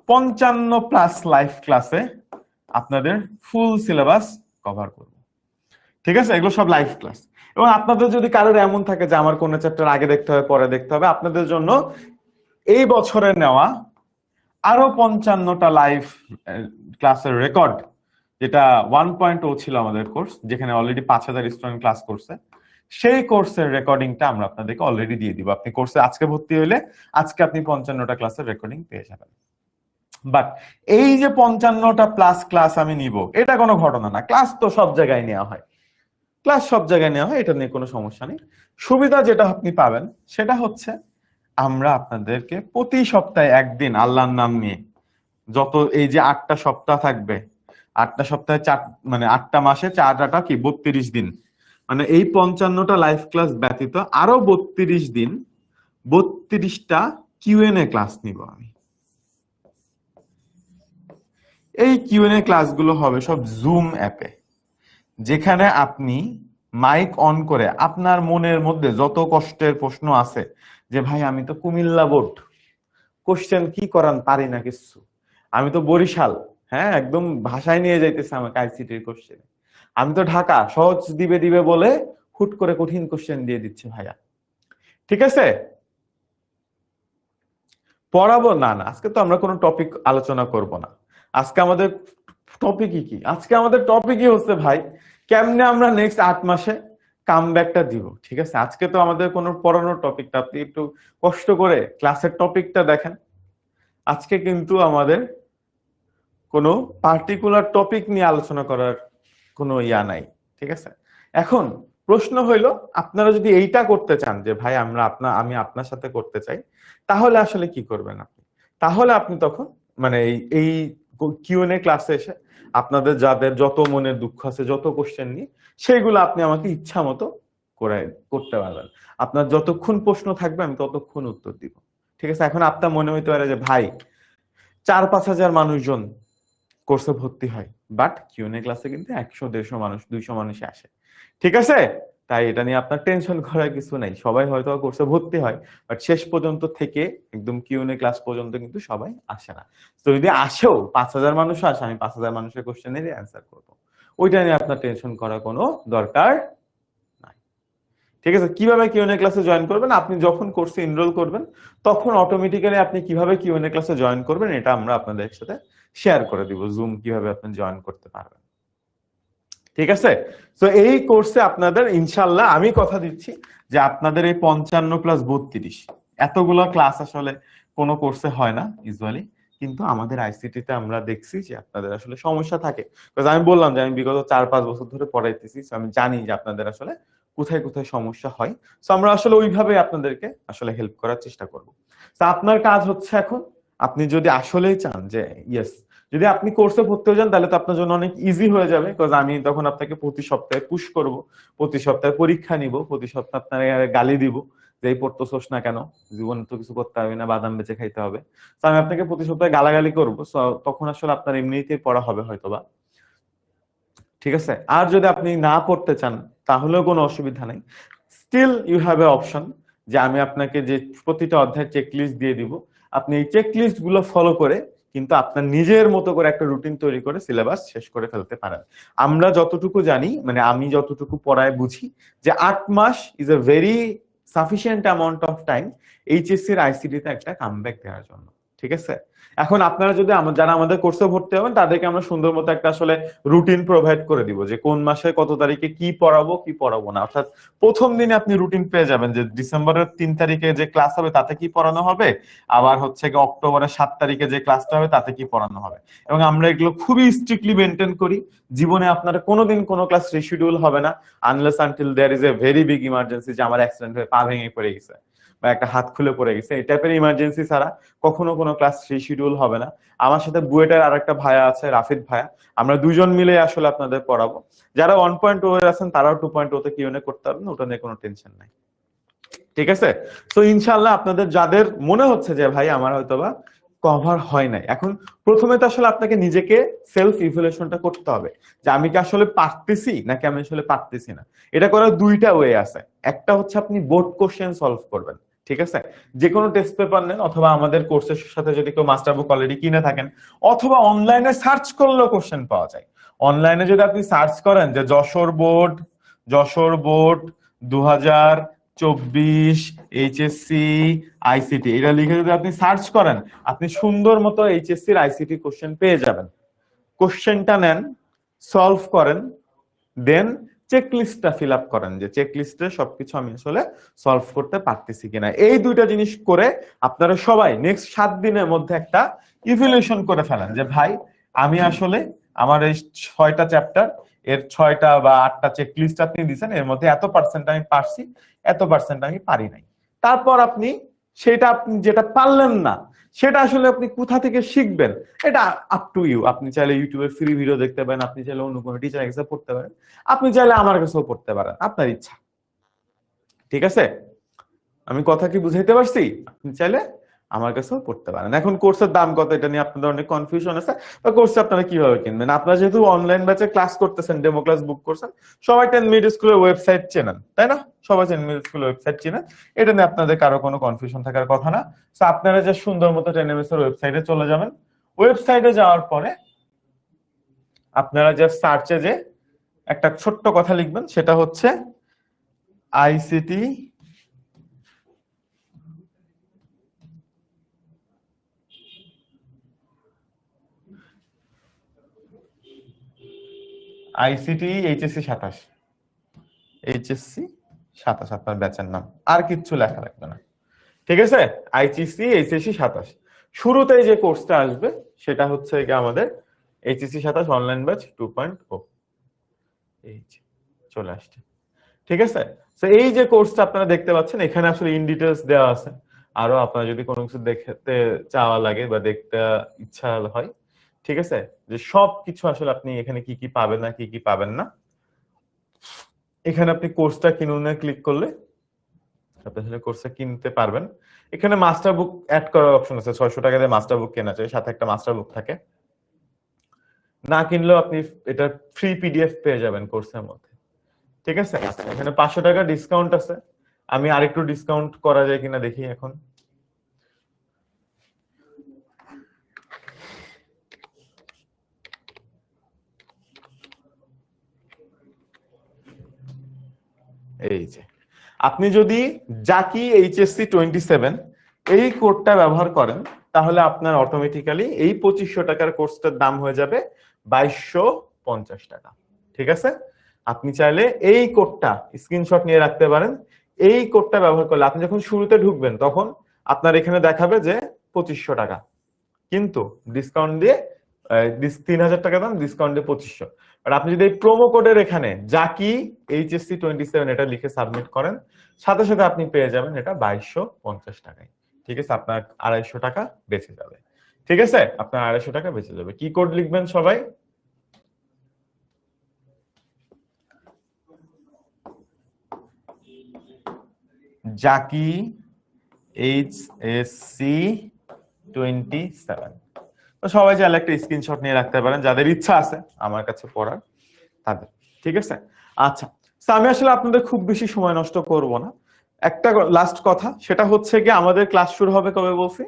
55+ লাইভ ক্লাসে আপনাদের ফুল সিলেবাস কভার করব। ঠিক আছে, এগুলো সব লাইভ ক্লাস। এবং আপনাদের যদি কারোর এমন থাকে যে আমার কোন চ্যাপ্টার আগে দেখতে হবে পরে দেখতে হবে, আপনাদের জন্য এই বছরে নেওয়া আরো 55টা লাইভ ক্লাসের রেকর্ড, যেটা 1.0 ছিল আমাদের কোর্স, যেখানে অলরেডি 5000 স্টুডেন্ট ক্লাস করছে, সেই কোর্সের রেকর্ডিংটা আমরা আপনাদেরকে অলরেডি দিয়ে দিব। আপনি কোর্সে আজকে ভর্তি হলে আজকে আপনি 55টা ক্লাসের রেকর্ডিং পেয়ে যাবেন। বাট এই যে 55টা প্লাস ক্লাস আমি নিব, এটা কোনো ঘটনা না, ক্লাস তো সব জায়গায় নেওয়া হয়, ক্লাস সব জায়গায় নেওয়া হয়, এটা নিয়ে কোনো সমস্যা নেই। সুবিধা যেটা আপনি পাবেন সেটা হচ্ছে আমরা আপনাদেরকে প্রতি সপ্তাহে একদিন আল্লাহর নাম নিয়ে, যত এই যে 8টা সপ্তাহ থাকবে, 8টা সপ্তাহে 4 মানে 8টা মাসে 4টা কি 32 দিন, মানে এই 55টা লাইভ ক্লাস ব্যতীত আরো 32 দিন 32টা কিউএনএ ক্লাস নিব আমি। এই কিউএনএ ক্লাসগুলো হবে সব জুম অ্যাপে, যেখানে আপনি মাইক অন করে আপনার মনের মধ্যে যত কষ্টের প্রশ্ন আছে, যে ভাই আমি তো কুমিল্লা বোর্ড, কোশ্চেন কি করান পারি না কিছু, আমি তো বরিশাল, হ্যাঁ একদম ভাষায় নিয়ে যাইতেছে আমাকে আইসিটির কোশ্চেন, আমি তো ঢাকা, সহজ দিবে দিবে বলে হুট করে কঠিন কোশ্চেন দিয়ে দিচ্ছে ভাইয়া। ঠিক আছে, পড়াবো না, না আজকে তো আমরা কোনো টপিক আলোচনা করব না। আজকে আমাদের টপিকই কি, আজকে আমাদের টপিকই হচ্ছে ভাই কেমনে আমরা নেক্সট 8 মাসে কামব্যাকটা দিব। ঠিক আছে, আজকে তো আমাদের কোনো পড়ানোর টপিকটা, আপনি একটু কষ্ট করে ক্লাসের টপিকটা দেখেন। আজকে কিন্তু আমাদের কোনো পার্টিকুলার টপিক নিয়ে আলোচনা করার কোনো ইয়া নাই। ঠিক আছে, এখন প্রশ্ন হইলো আপনারা যদি এইটা করতে চান যে ভাই আমি আপনার সাথে করতে চাই, তাহলে আসলে কি করবেন আপনি? তাহলে আপনি তখন মানে এই কিউএনএ ক্লাসে এসে আপনাদের যাদের যত মনের দুঃখ আছে, যত কোশ্চেন নিয়ে, সেইগুলো আপনি আমাকে ইচ্ছা মতো করে করতে পারবেন। আপনার যতক্ষণ প্রশ্ন থাকবে আমি ততক্ষণ উত্তর দিব। ঠিক আছে, এখন আপনার মনে হইতে পারে যে ভাই 4-5 হাজার মানুষজন কোর্সে ভর্তি হয়, বাট কিউএনএ ক্লাসে কিন্তু 100-150 মানুষ 200 মানুষই আসে। ঠিক আছে, তাই এটা নিয়ে আপনার টেনশন করার কিছু নাই। সবাই হয়তো কোর্সে ভর্তি হয়, বাট শেষ পর্যন্ত থেকে একদম কিউএনএ ক্লাস পর্যন্ত কিন্তু সবাই আসে না। তো যদি আসেও 5,000 মানুষ আসে, আমি 5,000 মানুষের কোশ্চেনের অ্যান্সার করবো। ওইটা নিয়ে আপনার টেনশন করার কোনো দরকার নাই। ঠিক আছে, কিভাবে কিউএনএ ক্লাসে জয়েন করবেন? আপনি যখন কোর্সে এনরোল করবেন তখন অটোমেটিক্যালি আপনি কিভাবে কিউএনএ ক্লাসে জয়েন করবেন এটা আমরা আপনাদের সাথে শেয়ার করে দিব, জুম কিভাবে আপনি জয়েন করতে পারবেন। ঠিক আছে, তো এই কোর্সে আপনাদের ইনশাল্লাহ আমি কথা দিচ্ছি যে আপনাদের এই 55+32 এতগুলো ক্লাস আসলে কোনো কোর্সে হয় না ইউজুয়ালি, কিন্তু আমাদের আইসিটি তে আমরা দেখছি যে আপনাদের আসলে সমস্যা থাকে। আমি বললাম যে আমি বিগত 4-5 বছর ধরে পড়াইতেছি, আমি জানি যে আপনাদের আসলে কোথায় কোথায় সমস্যা হয়। তো আমরা আসলে ওইভাবে আপনাদেরকে আসলে হেল্প করার চেষ্টা করব। তো আপনার কাজ হচ্ছে এখন, আপনি যদি আসলেই চান যে ইয়েস, যদি আপনি কোর্সে ভর্তি হয়ে যান তাহলে তো আপনার জন্য অনেক ইজি হয়ে যাবে, বিকজ আমি তখন আপনাকে প্রতি সপ্তাহে পুশ করব, প্রতি সপ্তাহে পরীক্ষা নিব, প্রতি সপ্তাহে আপনার গালি দিব যে এই পড়তেছোস না কেন, জীবন তো কিছু করতে হবে না, বাদাম বেচে খাইতে হবে। তো আমি আপনাকে প্রতি সপ্তাহে গালাগালি করবো, তখন আসলে আপনার এমনিতেই পড়া হবে হয়তোবা। ঠিক আছে, আর যদি আপনি না পড়তে চান তাহলেও কোনো অসুবিধা নেই, still you have a option যে আমি আপনাকে যে প্রতিটা অধ্যায়ের চেকলিস্ট দিয়ে দিব, আপনি এই চেকলিস্ট গুলো ফলো করে কিন্তু আপনার নিজের মতো করে একটা রুটিন তৈরি করে সিলেবাস শেষ করে ফেলতে পারেন। আমরা যতটুকু জানি, মানে আমি যতটুকু পড়ায় বুঝি, যে 8 মাস is a very sufficient amount of time HSC এর আইসিডি তে একটা কামব্যাক দেওয়ার জন্য। ঠিক আছে, এখন আপনারা যদি যারা আমাদের কোর্সে ভর্তি হবেন তাদেরকে আমরা সুন্দর মতো একটা আসলে রুটিন প্রোভাইড করে দিব যে কোন মাসে কত তারিখে কি পড়াবো কি পড়াবো না। অর্থাৎ প্রথম দিনে আপনি রুটিন পেয়ে যাবেন যে ডিসেম্বরের 3 তারিখে যে ক্লাস হবে তাতে কি পড়ানো হবে, আবার হচ্ছে কি অক্টোবরের 7 তারিখে যে ক্লাসটা হবে তাতে কি পড়ানো হবে। এবং আমরা এগুলো খুবই স্ট্রিক্টলি মেনটেন করি। জীবনে আপনার কোনোদিন কোনো ক্লাস রিশিডিউল হবে না unless until there is a very big emergency, যে আমার অ্যাক্সিডেন্ট হয়ে পা ভেঙে পড়ে গেছে বা একটা হাত খুলে পড়ে গেছে, এই টাইপের ইমার্জেন্সি ছাড়া কখনো কোনো ক্লাস রিশিডিউল হবে না। আমার সাথে বুয়েটের আর একটা ভাইয়া আছে, রাফিদ ভাইয়া, আমরা দুজন মিলে আসলে আপনাদের পড়াবো। যারা 1.0 আছেন তারাও 2.0 তে কিউএনএ করতে পারবেন, ওটা নিয়ে কোনো টেনশন নাই। ঠিক আছে, তো ইনশাআল্লাহ আপনাদের যাদের মনে হচ্ছে যে ভাই আমার হয়তোবা কভার হয় নাই, এখন প্রথমে তো আসলে আপনাকে নিজেকে সেলফ ইভ্যালুয়েশনটা করতে হবে যে আমি কি আসলে পারতেছি নাকি আমি আসলে পারতেছি না। এটা করার দুইটা ওয়ে আছে, একটা হচ্ছে আপনি বোর্ড কোশ্চেন সলভ করবেন। ঠিক আছে, যে কোনো টেস্ট পেপার নেন, অথবা আমাদের কোর্সের সাথে যদি কেউ মাস্টার বুক অলরেডি কিনে থাকেন, অথবা অনলাইনে সার্চ করলেও কোশ্চেন পাওয়া যায়। অনলাইনে যদি আপনি সার্চ করেন যে যশোর বোর্ড 2024 এইচএসসি আইসিটি, এটা লিখে যদি আপনি সার্চ করেন, আপনি সুন্দর মতো এইচএসসির আইসিটি কোশ্চেন পেয়ে যাবেন। কোশ্চেনটা নেন, সলভ করেন, দেন চেকলিস্টটা ফিল আপ করেন যে চেকলিস্টে সবকিছু আমি আসলে সলভ করতে পারতেছি কিনা। এই দুইটা জিনিস করে আপনারা সবাই নেক্সট 7 দিনের মধ্যে একটা ইভ্যালুয়েশন করে ফেলেন যে ভাই আমি আসলে আমার এই 6টা চ্যাপ্টার এর 6টা বা 8টা চেকলিস্ট আপনি দিয়েছেন, এর মধ্যে এত পার্সেন্ট আমি পারছি, এত পার্সেন্ট আমি পারি নাই। তারপর আপনি সেটা আপনি যেটা পারলেন না সেটা আসলে আপনি কোথা থেকে শিখবেন, এটা আপ টু ইউ। আপনি চাইলে ইউটিউবে ফ্রি ভিডিও দেখতে পারেন, আপনি চাইলে অন্য কোনো টিচার কাছে পড়তে পারেন, আপনি চাইলে আমার কাছেও পড়তে পারেন, আপনার ইচ্ছা। ঠিক আছে, আমি কথা কি বুঝাইতে পারছি? আপনি চাইলে আমার কাছেও পড়তে পারেন। এখন কোর্সের দাম কত এটা নিয়ে আপনাদের অনেক কনফিউশন আছে, বা কোর্স আপনারা কিভাবে কিনবেন। আপনারা যেহেতু অনলাইন ব্যাচে ক্লাস করতেছেন, ডেমো ক্লাস বুক করছেন, সবাই 10 মিনিট স্কুলের ওয়েবসাইট চেনেন, তাই না? সবাই 10 মিনিট স্কুলের ওয়েবসাইট চেনেন, এটা নিয়ে আপনাদের কারো কোনো কনফিউশন থাকার কথা না। তো আপনারা যে সুন্দর মতো 10 এমএস এর ওয়েবসাইটে চলে যাবেন, ওয়েবসাইটে যাওয়ার পরে আপনারা যে সার্চে যে একটা ছোট্ট কথা লিখবেন, সেটা হচ্ছে আইসিটি আইসিটি এইচএসসি 27, এইচএসসি 27 আপনার ব্যাচের নাম, আর কিচ্ছু লেখা লাগবে না, ঠিক আছে? আইসিসি এইচএসসি 27, শুরুতেই যে কোর্সটা আসবে সেটা হচ্ছে কি আমাদের এইচএসসি 27 অনলাইন ব্যাচ 2.0, এই যে চলে আসছে, ঠিক আছে? তো এই যে কোর্সটা আপনারা দেখতে পাচ্ছেন এখানে আসলে ইন ডিটেলস দেওয়া আছে। আরো আপনারা যদি কোনো কিছু দেখতে চাওয়া লাগে বা দেখতে ইচ্ছা হয়, ঠিক আছে, যে সব কিছু আসলে আপনি এখানে কি কি পাবেন না কি কি পাবেন না, এখানে আপনি কোর্সটা কিনুনে ক্লিক করলে আপনি আসলে কোর্সটা কিনতে পারবেন। এখানে মাস্টার বুক অ্যাড করার অপশন আছে, 600 টাকা দিয়ে মাস্টার বুক কেনা যায়, সাথে একটা মাস্টার বুক থাকে। না কিনলেও আপনি এটা ফ্রি পিডিএফ পেয়ে যাবেন কোর্সের মধ্যে, ঠিক আছে? এখানে 500 টাকা ডিসকাউন্ট আছে, আমি আরেকটু ডিসকাউন্ট করা যায় কিনা দেখি এখন। এই যে আপনি যদি জাকি এইচএসসি 27 এই কোডটা ব্যবহার করেন তাহলে আপনার অটোমেটিক্যালি এই 2500 টাকার কোর্সটার দাম হয়ে যাবে 2250 টাকা, ঠিক আছে? আপনি চাইলে এই কোডটা স্ক্রিনশট নিয়ে রাখতে পারেন। এই কোডটা ব্যবহার করলে আপনি যখন শুরুতে ঢুকবেন তখন আপনার এখানে দেখাবে যে 2500 টাকা, কিন্তু ডিসকাউন্ট দিয়ে 3000 টাকা দাম, ডিসকাউন্ট দিয়ে 2500। আর আপনি যদি এই প্রোমো কোডের এখানে জাকি এইচএসসি 27 এটা লিখে সাবমিট করেন, সাথে সাথে আপনি পেয়ে যাবেন এটা 2250 টাকায়, ঠিক আছে? আপনার 250 টাকা বেঁচে যাবে, ঠিক আছে? আপনার 250 টাকা বেঁচে যাবে। কি কোড লিখবেন সবাই? জাকি এইচএসসি 27। তো সবাই চাইলে একটা স্ক্রিনশট নিয়ে রাখতে পারেন যাদের ইচ্ছা আছে আমার কাছে পড়ার তাদের, ঠিক আছে? আচ্ছা, তো আমি আসলে আপনাদের খুব বেশি সময় নষ্ট করব না। একটা লাস্ট কথা, সেটা হচ্ছে কি আমাদের ক্লাস শুরু হবে কবে বলছি?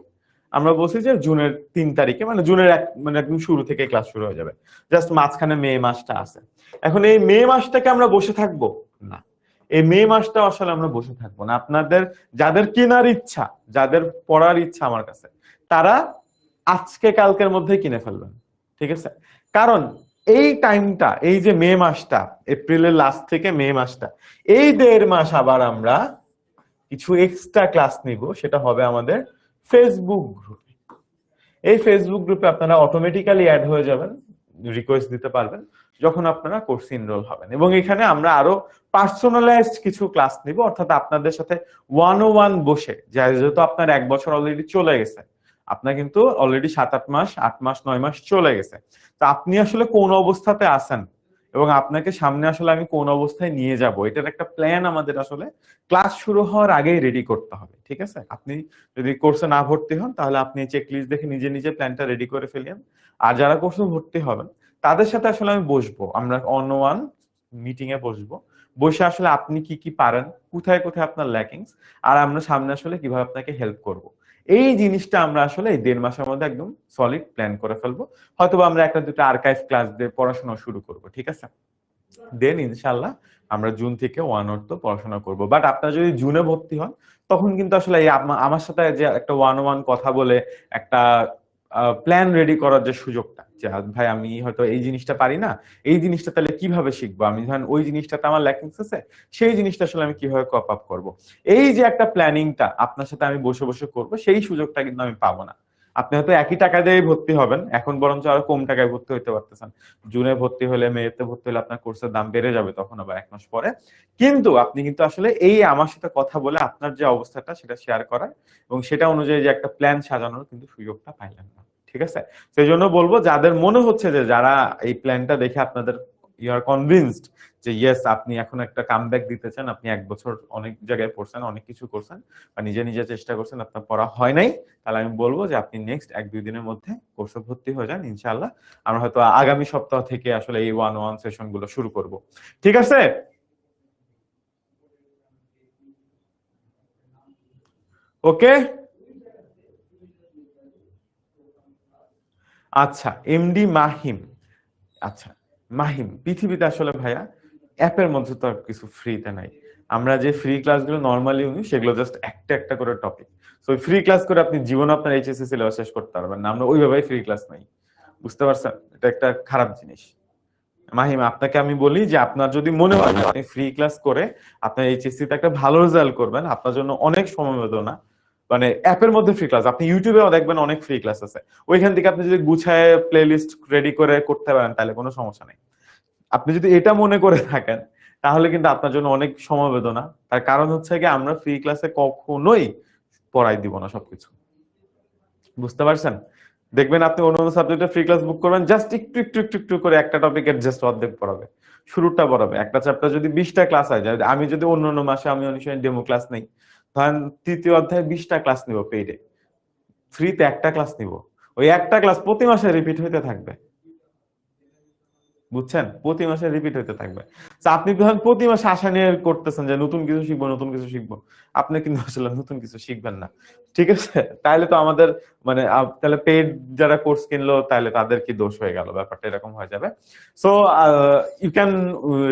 আমরা বলছি যে জুনের 3 তারিখে, মানে জুনের মানে একদম শুরু থেকে ক্লাস শুরু হয়ে যাবে, জাস্ট মাঝখানে মে মাসটা আছে। এখন এই মে মাসটাকে আমরা বসে থাকবো না, এই মে মাসটা আসলে আমরা বসে থাকবো না। আপনাদের যাদের কেনার ইচ্ছা, যাদের পড়ার ইচ্ছা আমার কাছে, তারা আজকে কালকের মধ্যে কিনে ফেলবেন, ঠিক আছে? কারণ এই টাইমটা, এই যে মে মাসটা, এপ্রিলের লাস্ট থেকে মে মাসটা, এই 1.5 মাস আবার আমরা কিছু এক্সট্রা ক্লাস নিব, সেটা হবে আমাদের ফেসবুক গ্রুপে। এই ফেসবুক গ্রুপে আপনারা অটোমেটিক্যালি অ্যাড হয়ে যাবেন, রিকোয়েস্ট দিতে পারবেন যখন আপনারা কোর্সে এনরোল হবেন, এবং এখানে আমরা আরো পার্সোনালাইজড কিছু ক্লাস নিব, অর্থাৎ আপনাদের সাথে 101 বসে, যেহেতু আপনার 1 বছর অলরেডি চলে গেছে, আপনার কিন্তু অলরেডি 7-8 মাস, 8 মাস 9 মাস চলে গেছে, তো আপনি আসলে কোন অবস্থাতে আছেন এবং আপনাকে সামনে আসলে আমি কোন অবস্থায় নিয়ে যাব, এটার একটা প্ল্যান আমাদের আসলে ক্লাস শুরু হওয়ার আগেই রেডি করতে হবে, ঠিক আছে? আপনি যদি কোর্সে না ভর্তি হন তাহলে আপনি চেকলিস্ট দেখে নিজে নিজে প্ল্যানটা রেডি করে ফেলেন। আর যারা কোর্সে ভর্তি হবেন তাদের সাথে আসলে আমি বসবো, আমরা অন ওয়ান মিটিং এ বসবো, বসে আসলে আপনি কি কি পারেন, কোথায় কোথায় আপনার ল্যাকিংস, আর আমরা সামনে আসলে কিভাবে আপনাকে হেল্প করব, এই জিনিসটা আমরা আসলে এই 1.5 মাসের মধ্যে একদম সলিড প্ল্যান করে ফেলবো। হয়তোবা আমরা একটা দুটো আর্কাইভ ক্লাস দিয়ে পড়াশোনা শুরু করব, ঠিক আছে? দেন ইনশাল্লাহ আমরা জুন থেকে 1 অর্থ পড়াশোনা করব। বাট আপনারা যদি জুনে ভর্তি হন তখন কিন্তু আসলে এই আমার সাথে যে একটা 1-on-1 কথা বলে একটা প্ল্যান রেডি করার যে সুযোগটা, যে ভাই আমি হয়তো এই জিনিসটা পারি না, এই জিনিসটা তাহলে কিভাবে শিখবো, আমি ধরেন ওই জিনিসটাতে আমার ল্যাকিংস আছে, সেই জিনিসটা আসলে আমি কিভাবে কপ আপ করবো, এই যে একটা প্ল্যানিংটা আপনার সাথে আমি বসে বসে করবো, সেই সুযোগটা কিন্তু আমি পাবো না। আপনি হয়তো একই টাকা দিয়ে ভর্তি হবেন, এখন বরঞ্চ আরো কম টাকায় ভর্তি হতে পারতেছেন, জুনে ভর্তি হলে মেতে ভর্তি হলে আপনার কোর্সের দাম বেড়ে যাবে তখন আবার 1 মাস পরে। কিন্তু আপনি কিন্তু আসলে এই আমার সাথে কথা বলে আপনার যে অবস্থাটা সেটা শেয়ার করার এবং সেটা অনুযায়ী যে একটা প্ল্যান সাজানোর কিন্তু সুযোগটা পাইলেন না, ঠিক আছে? সেই জন্য বলবো যাদের মনে হচ্ছে যে যারা এই প্ল্যানটা দেখে আপনাদের ইউ আর কনভিন্সড যে ইয়েস আপনি এখন একটা কামব্যাক দিতে চান, আপনি 1 বছর অনেক জায়গায় পড়ছেন, অনেক কিছু করছেন বা নিজে নিজে চেষ্টা করছেন, আপনার পড়া হয় নাই, তাহলে আমি বলবো যে আপনি নেক্সট 1-2 দিনের মধ্যে কোর্সে ভর্তি হয়ে যান ইনশাআল্লাহ। আমরা হয়তো আগামী সপ্তাহ থেকে আসলে এই 1-on-1 সেশন গুলো শুরু করব, ঠিক আছে? ওকে, আচ্ছা এমডি মাহিম, আচ্ছা মাহিম, পৃথিবীতে আসলে ভাইয়া অ্যাপের মধ্যে তো আর কিছু ফ্রিতে নাই। আমরা যে ফ্রি ক্লাসগুলো নরমালি উনি সেগুলো জাস্ট একটা একটা করে টপিক, সো ফ্রি ক্লাস করে আপনি জীবনে আপনার এইচএসসি সিলেবাস শেষ করতে পারবেন না, আমরা ওইভাবেই ফ্রি ক্লাস নাই, বুঝতে পারছেন? এটা একটা খারাপ জিনিস। মাহিম, আপনাকে আমি বলি যে আপনার যদি মনে হয় যে আপনি ফ্রি ক্লাস করে আপনার এইচএসসি তে একটা ভালো রেজাল্ট করবেন, আপনার জন্য অনেক সমবেদনা। মানে অ্যাপের মধ্যে ফ্রি ক্লাস, আপনি ইউটিউবেও দেখবেন অনেক ফ্রি ক্লাস আছে, ওইখান থেকে আপনি যদি গুছায় প্লে লিস্ট রেডি করে করতে পারেন তাহলে কোনো সমস্যা নেই। আপনি যদি এটা মনে করে থাকেন তাহলে কিন্তু আপনার জন্য অনেক সমবেদনা। তার কারণ হচ্ছে কি, আমরা ফ্রি ক্লাসে কখনোই পড়াই দিব না সবকিছু, বুঝতে পারছেন? দেখবেন আপনি অন্য সাবজেক্টে ফ্রি ক্লাস বুক করবেন, জাস্ট একটু একটু একটু একটু করে একটা টপিকের জাস্ট অর্ধেক পড়াবে, শুরুটা পড়াবে। একটা চ্যাপ্টার যদি 20টা ক্লাস হয়, আমি যদি অন্য অন্য মাসে আমি অনেক সময় ডেমো ক্লাস নেই, ধরেন তৃতীয় অধ্যায়ে 20টা ক্লাস নিব পেইডে, ফ্রিতে একটা ক্লাস নিব, ওই একটা ক্লাস প্রতি মাসে রিপিট হইতে থাকবে, বুঝছেন? প্রতি মাসে রিপিট হইতে থাকবে। তো আপনি ধরেন প্রতি মাসে আশা নিয়ে করতেছেন যে নতুন কিছু শিখবো নতুন কিছু শিখবো, আপনি কিন্তু আসলে নতুন কিছু শিখবেন না, ঠিক আছে? তাহলে তো আমাদের মানে তাহলে পেইড যারা কোর্স কিনলো তাহলে তাদের কি দোষ হয়ে গেল, ব্যাপারটা এরকম হয়ে যাবে। সো ইউ ক্যান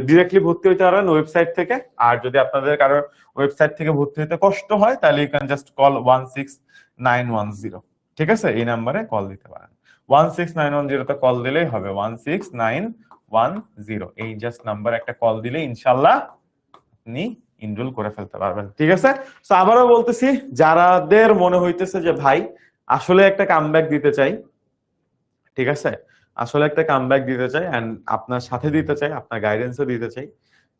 ডিরেক্টলি ভর্তি হইতে পারেন ওয়েবসাইট থেকে। আর যদি আপনাদের কারোর ওয়েবসাইট থেকে ভর্তি হতে কষ্ট হয় তাহলে ইউ ক্যান জাস্ট কল 16910, ঠিক আছে? এই নাম্বারে কল দিতে পারেন। 16910 তে কল দিলেই হবে, 16910, এই জাস্ট নাম্বার একটা কল দিলে ইনশাল্লাহ আপনি এনরোল করে ফেলতে পারবেন, ঠিক আছে? সো আবারও বলতেছি, যারাদের মনে হইতেছে যে ভাই আসলে একটা কামব্যাক দিতে চাই, ঠিক আছে, আসলে একটা কামব্যাক দিতে চাই এন্ড আপনার সাথে দিতে চাই, আপনার গাইডেন্সও দিতে চাই,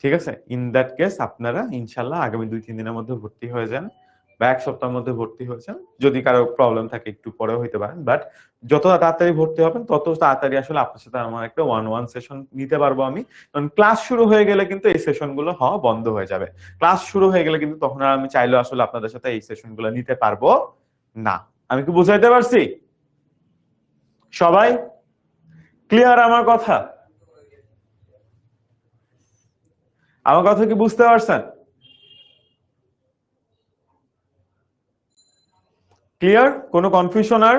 ঠিক আছে, ইন দ্যাট কেস আপনারা ইনশাল্লাহ আগামী 2-3 দিনের মধ্যে ভর্তি হয়ে যান বা এক সপ্তাহের মধ্যে ভর্তি হয়েছেন। যদি কারো প্রবলেম থাকে একটু পরেও হইতে পারেন, বাট যত তাড়াতাড়ি ভর্তি হবেন তত তাড়াতাড়ি আসলে আপনার সাথে আমার একটা 1-1 সেশন নিতে পারবো আমি। কারণ ক্লাস শুরু হয়ে গেলে কিন্তু এই সেশন গুলো হওয়া বন্ধ হয়ে যাবে। ক্লাস শুরু হয়ে গেলে কিন্তু তখন আর আমি চাইলেও আসলে আপনাদের সাথে এই সেশন গুলো নিতে পারবো না। আমি কি বুঝাইতে পারছি? সবাই ক্লিয়ার আমার কথা? আমার কথা কি বুঝতে পারছেন? ক্লিয়ার? কোনো কনফিউশন আর?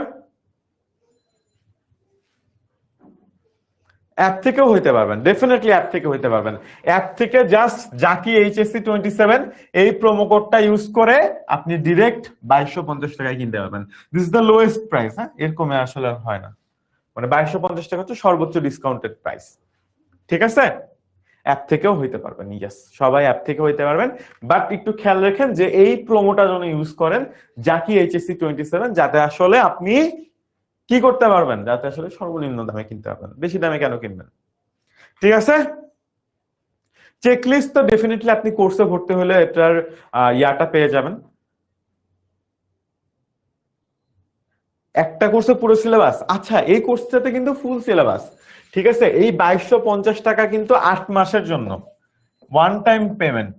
অ্যাপ থেকেও হইতে পারবেন, ডেফিনেটলি অ্যাপ থেকে হইতে পারবেন। অ্যাপ থেকে জাস্ট জাকি এইচএসসি 27 এই প্রোমো কোডটা ইউজ করে আপনি ডিরেক্ট 2250 টাকায় কিনতে পারবেন। This is the lowest price, হ্যাঁ, এর কমে আসলে হয় না। মানে 2250 টাকা হচ্ছে সর্বোচ্চ ডিসকাউন্টেড প্রাইস, ঠিক আছে? অ্যাপ থেকেও হইতে পারবেন, ইয়েস, সবাই অ্যাপ থেকে হইতে পারবেন। বাট একটু খেয়াল রাখেন যে এই প্রোমোটা যেন ইউজ করেন জাকি এইচএসসি 27, যাতে আসলে আপনি কি করতে পারবেন, যাতে আসলে সর্বনিম্ন দামে কিনতে পারবেন, বেশি দামে কেন কিনবেন, ঠিক আছে? চেকলিস্ট তো ডেফিনেটলি আপনি কোর্সে ভর্তি হলে এটার ইয়াটা পেয়ে যাবেন। একটা কোর্সে পুরো সিলেবাস, আচ্ছা এই কোর্সটাতে কিন্তু ফুল সিলেবাস, ঠিক আছে? এই 2250 টাকা কিন্তু 8 মাসের জন্য, one time payment,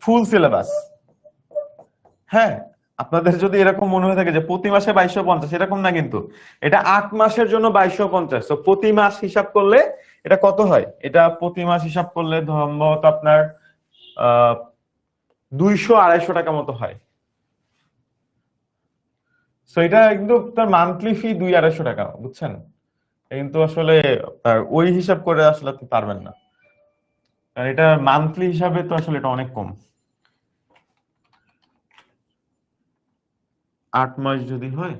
full syllabus. হ্যাঁ, আপনাদের যদি এরকম মনে হয়ে থাকে যে প্রতি মাসে 2250, এরকম না কিন্তু, এটা 8 মাসের জন্য 2250। তো প্রতি মাস হিসাব করলে এটা কত হয়, এটা প্রতি মাস হিসাব করলে সম্ভবত আপনার 200-250 টাকা মতো হয়। সো এটা কিন্তু তার মান্থলি ফি 200-250 টাকা, বুঝছেন? কিন্তু আসলে ওই হিসাব করে আসলে আপনি পারবেন না, কারণ এটা মান্থলি হিসাবে তো আসলে এটা অনেক কম। 8 মাস যদি হয়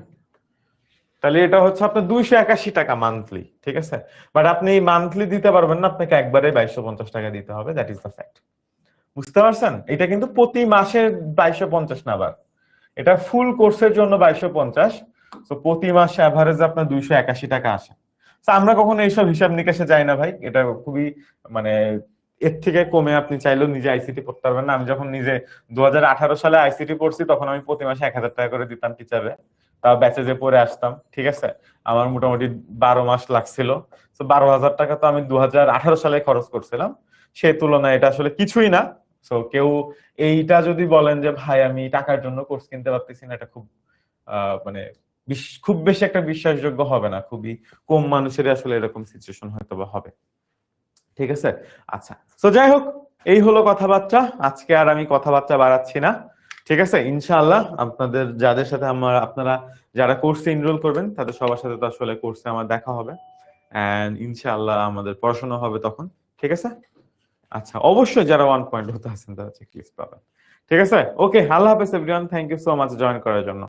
তাহলে এটা হচ্ছে আপনার 281 টাকা মান্থলি, ঠিক আছে? বাট আপনি মান্থলি দিতে পারবেন না, আপনাকে একবারে 2250 টাকা দিতে হবে, দ্যাট ইজ দ্য ফ্যাক্ট, বুঝতে পারছেন? এটা কিন্তু প্রতি মাসে 2250 না, আবার এটা ফুল কোর্সের জন্য 2250। তো প্রতি মাসে অ্যাভারেজ আপনার 281 টাকা আসে। তো আমরা কখনো এইসব হিসাব নিকাশে যাই না ভাই, এটা খুবই মানে এর থেকে কমে আপনি চাইলেও নিজে আইসিটি পড়তে পারবেন না। আমি যখন নিজে 2018 সালে আইসিটি পড়ছি তখন আমি প্রতি মাসে 1000 টাকা করে দিতাম টিচারে, তাও ব্যাচে যে পড়ে আসতাম, ঠিক আছে? আমার মোটামুটি 12 মাস লাগছিল। তো 12,000 টাকা তো আমি 2018 সালে খরচ করছিলাম, সেই তুলনায় এটা আসলে কিছুই না। তো কেউ এইটা যদি বলেন যে ভাই আমি টাকার জন্য কোর্স কিনতে পারতেছি না, এটা খুব মানে খুব বেশি একটা বিশ্বাসযোগ্য হবে না, খুবই কম মানুষের আসলে এরকম সিচুয়েশন হয়তো বা হবে, ঠিক আছে? আচ্ছা, তো যাই হোক, এই হলো কথাবার্তা, আজকে আর আমি কথাবার্তা বাড়াচ্ছি না, ঠিক আছে? ইনশাআল্লাহ আপনাদের যাদের সাথে আপনারা যারা কোর্সে এনরোল করবেন তাদের সবার সাথে তো আসলে কোর্সে আমার দেখা হবে এন্ড ইনশাআল্লাহ আমাদের পড়াশোনা হবে তখন, ঠিক আছে? আচ্ছা, অবশ্যই যারা 1 পয়েন্ট হতে আছেন তারা চেকলিস্ট পাবেন, ঠিক আছে? ওকে, আল্লাহ হাফেজ everyone, thank you so much join করার জন্য।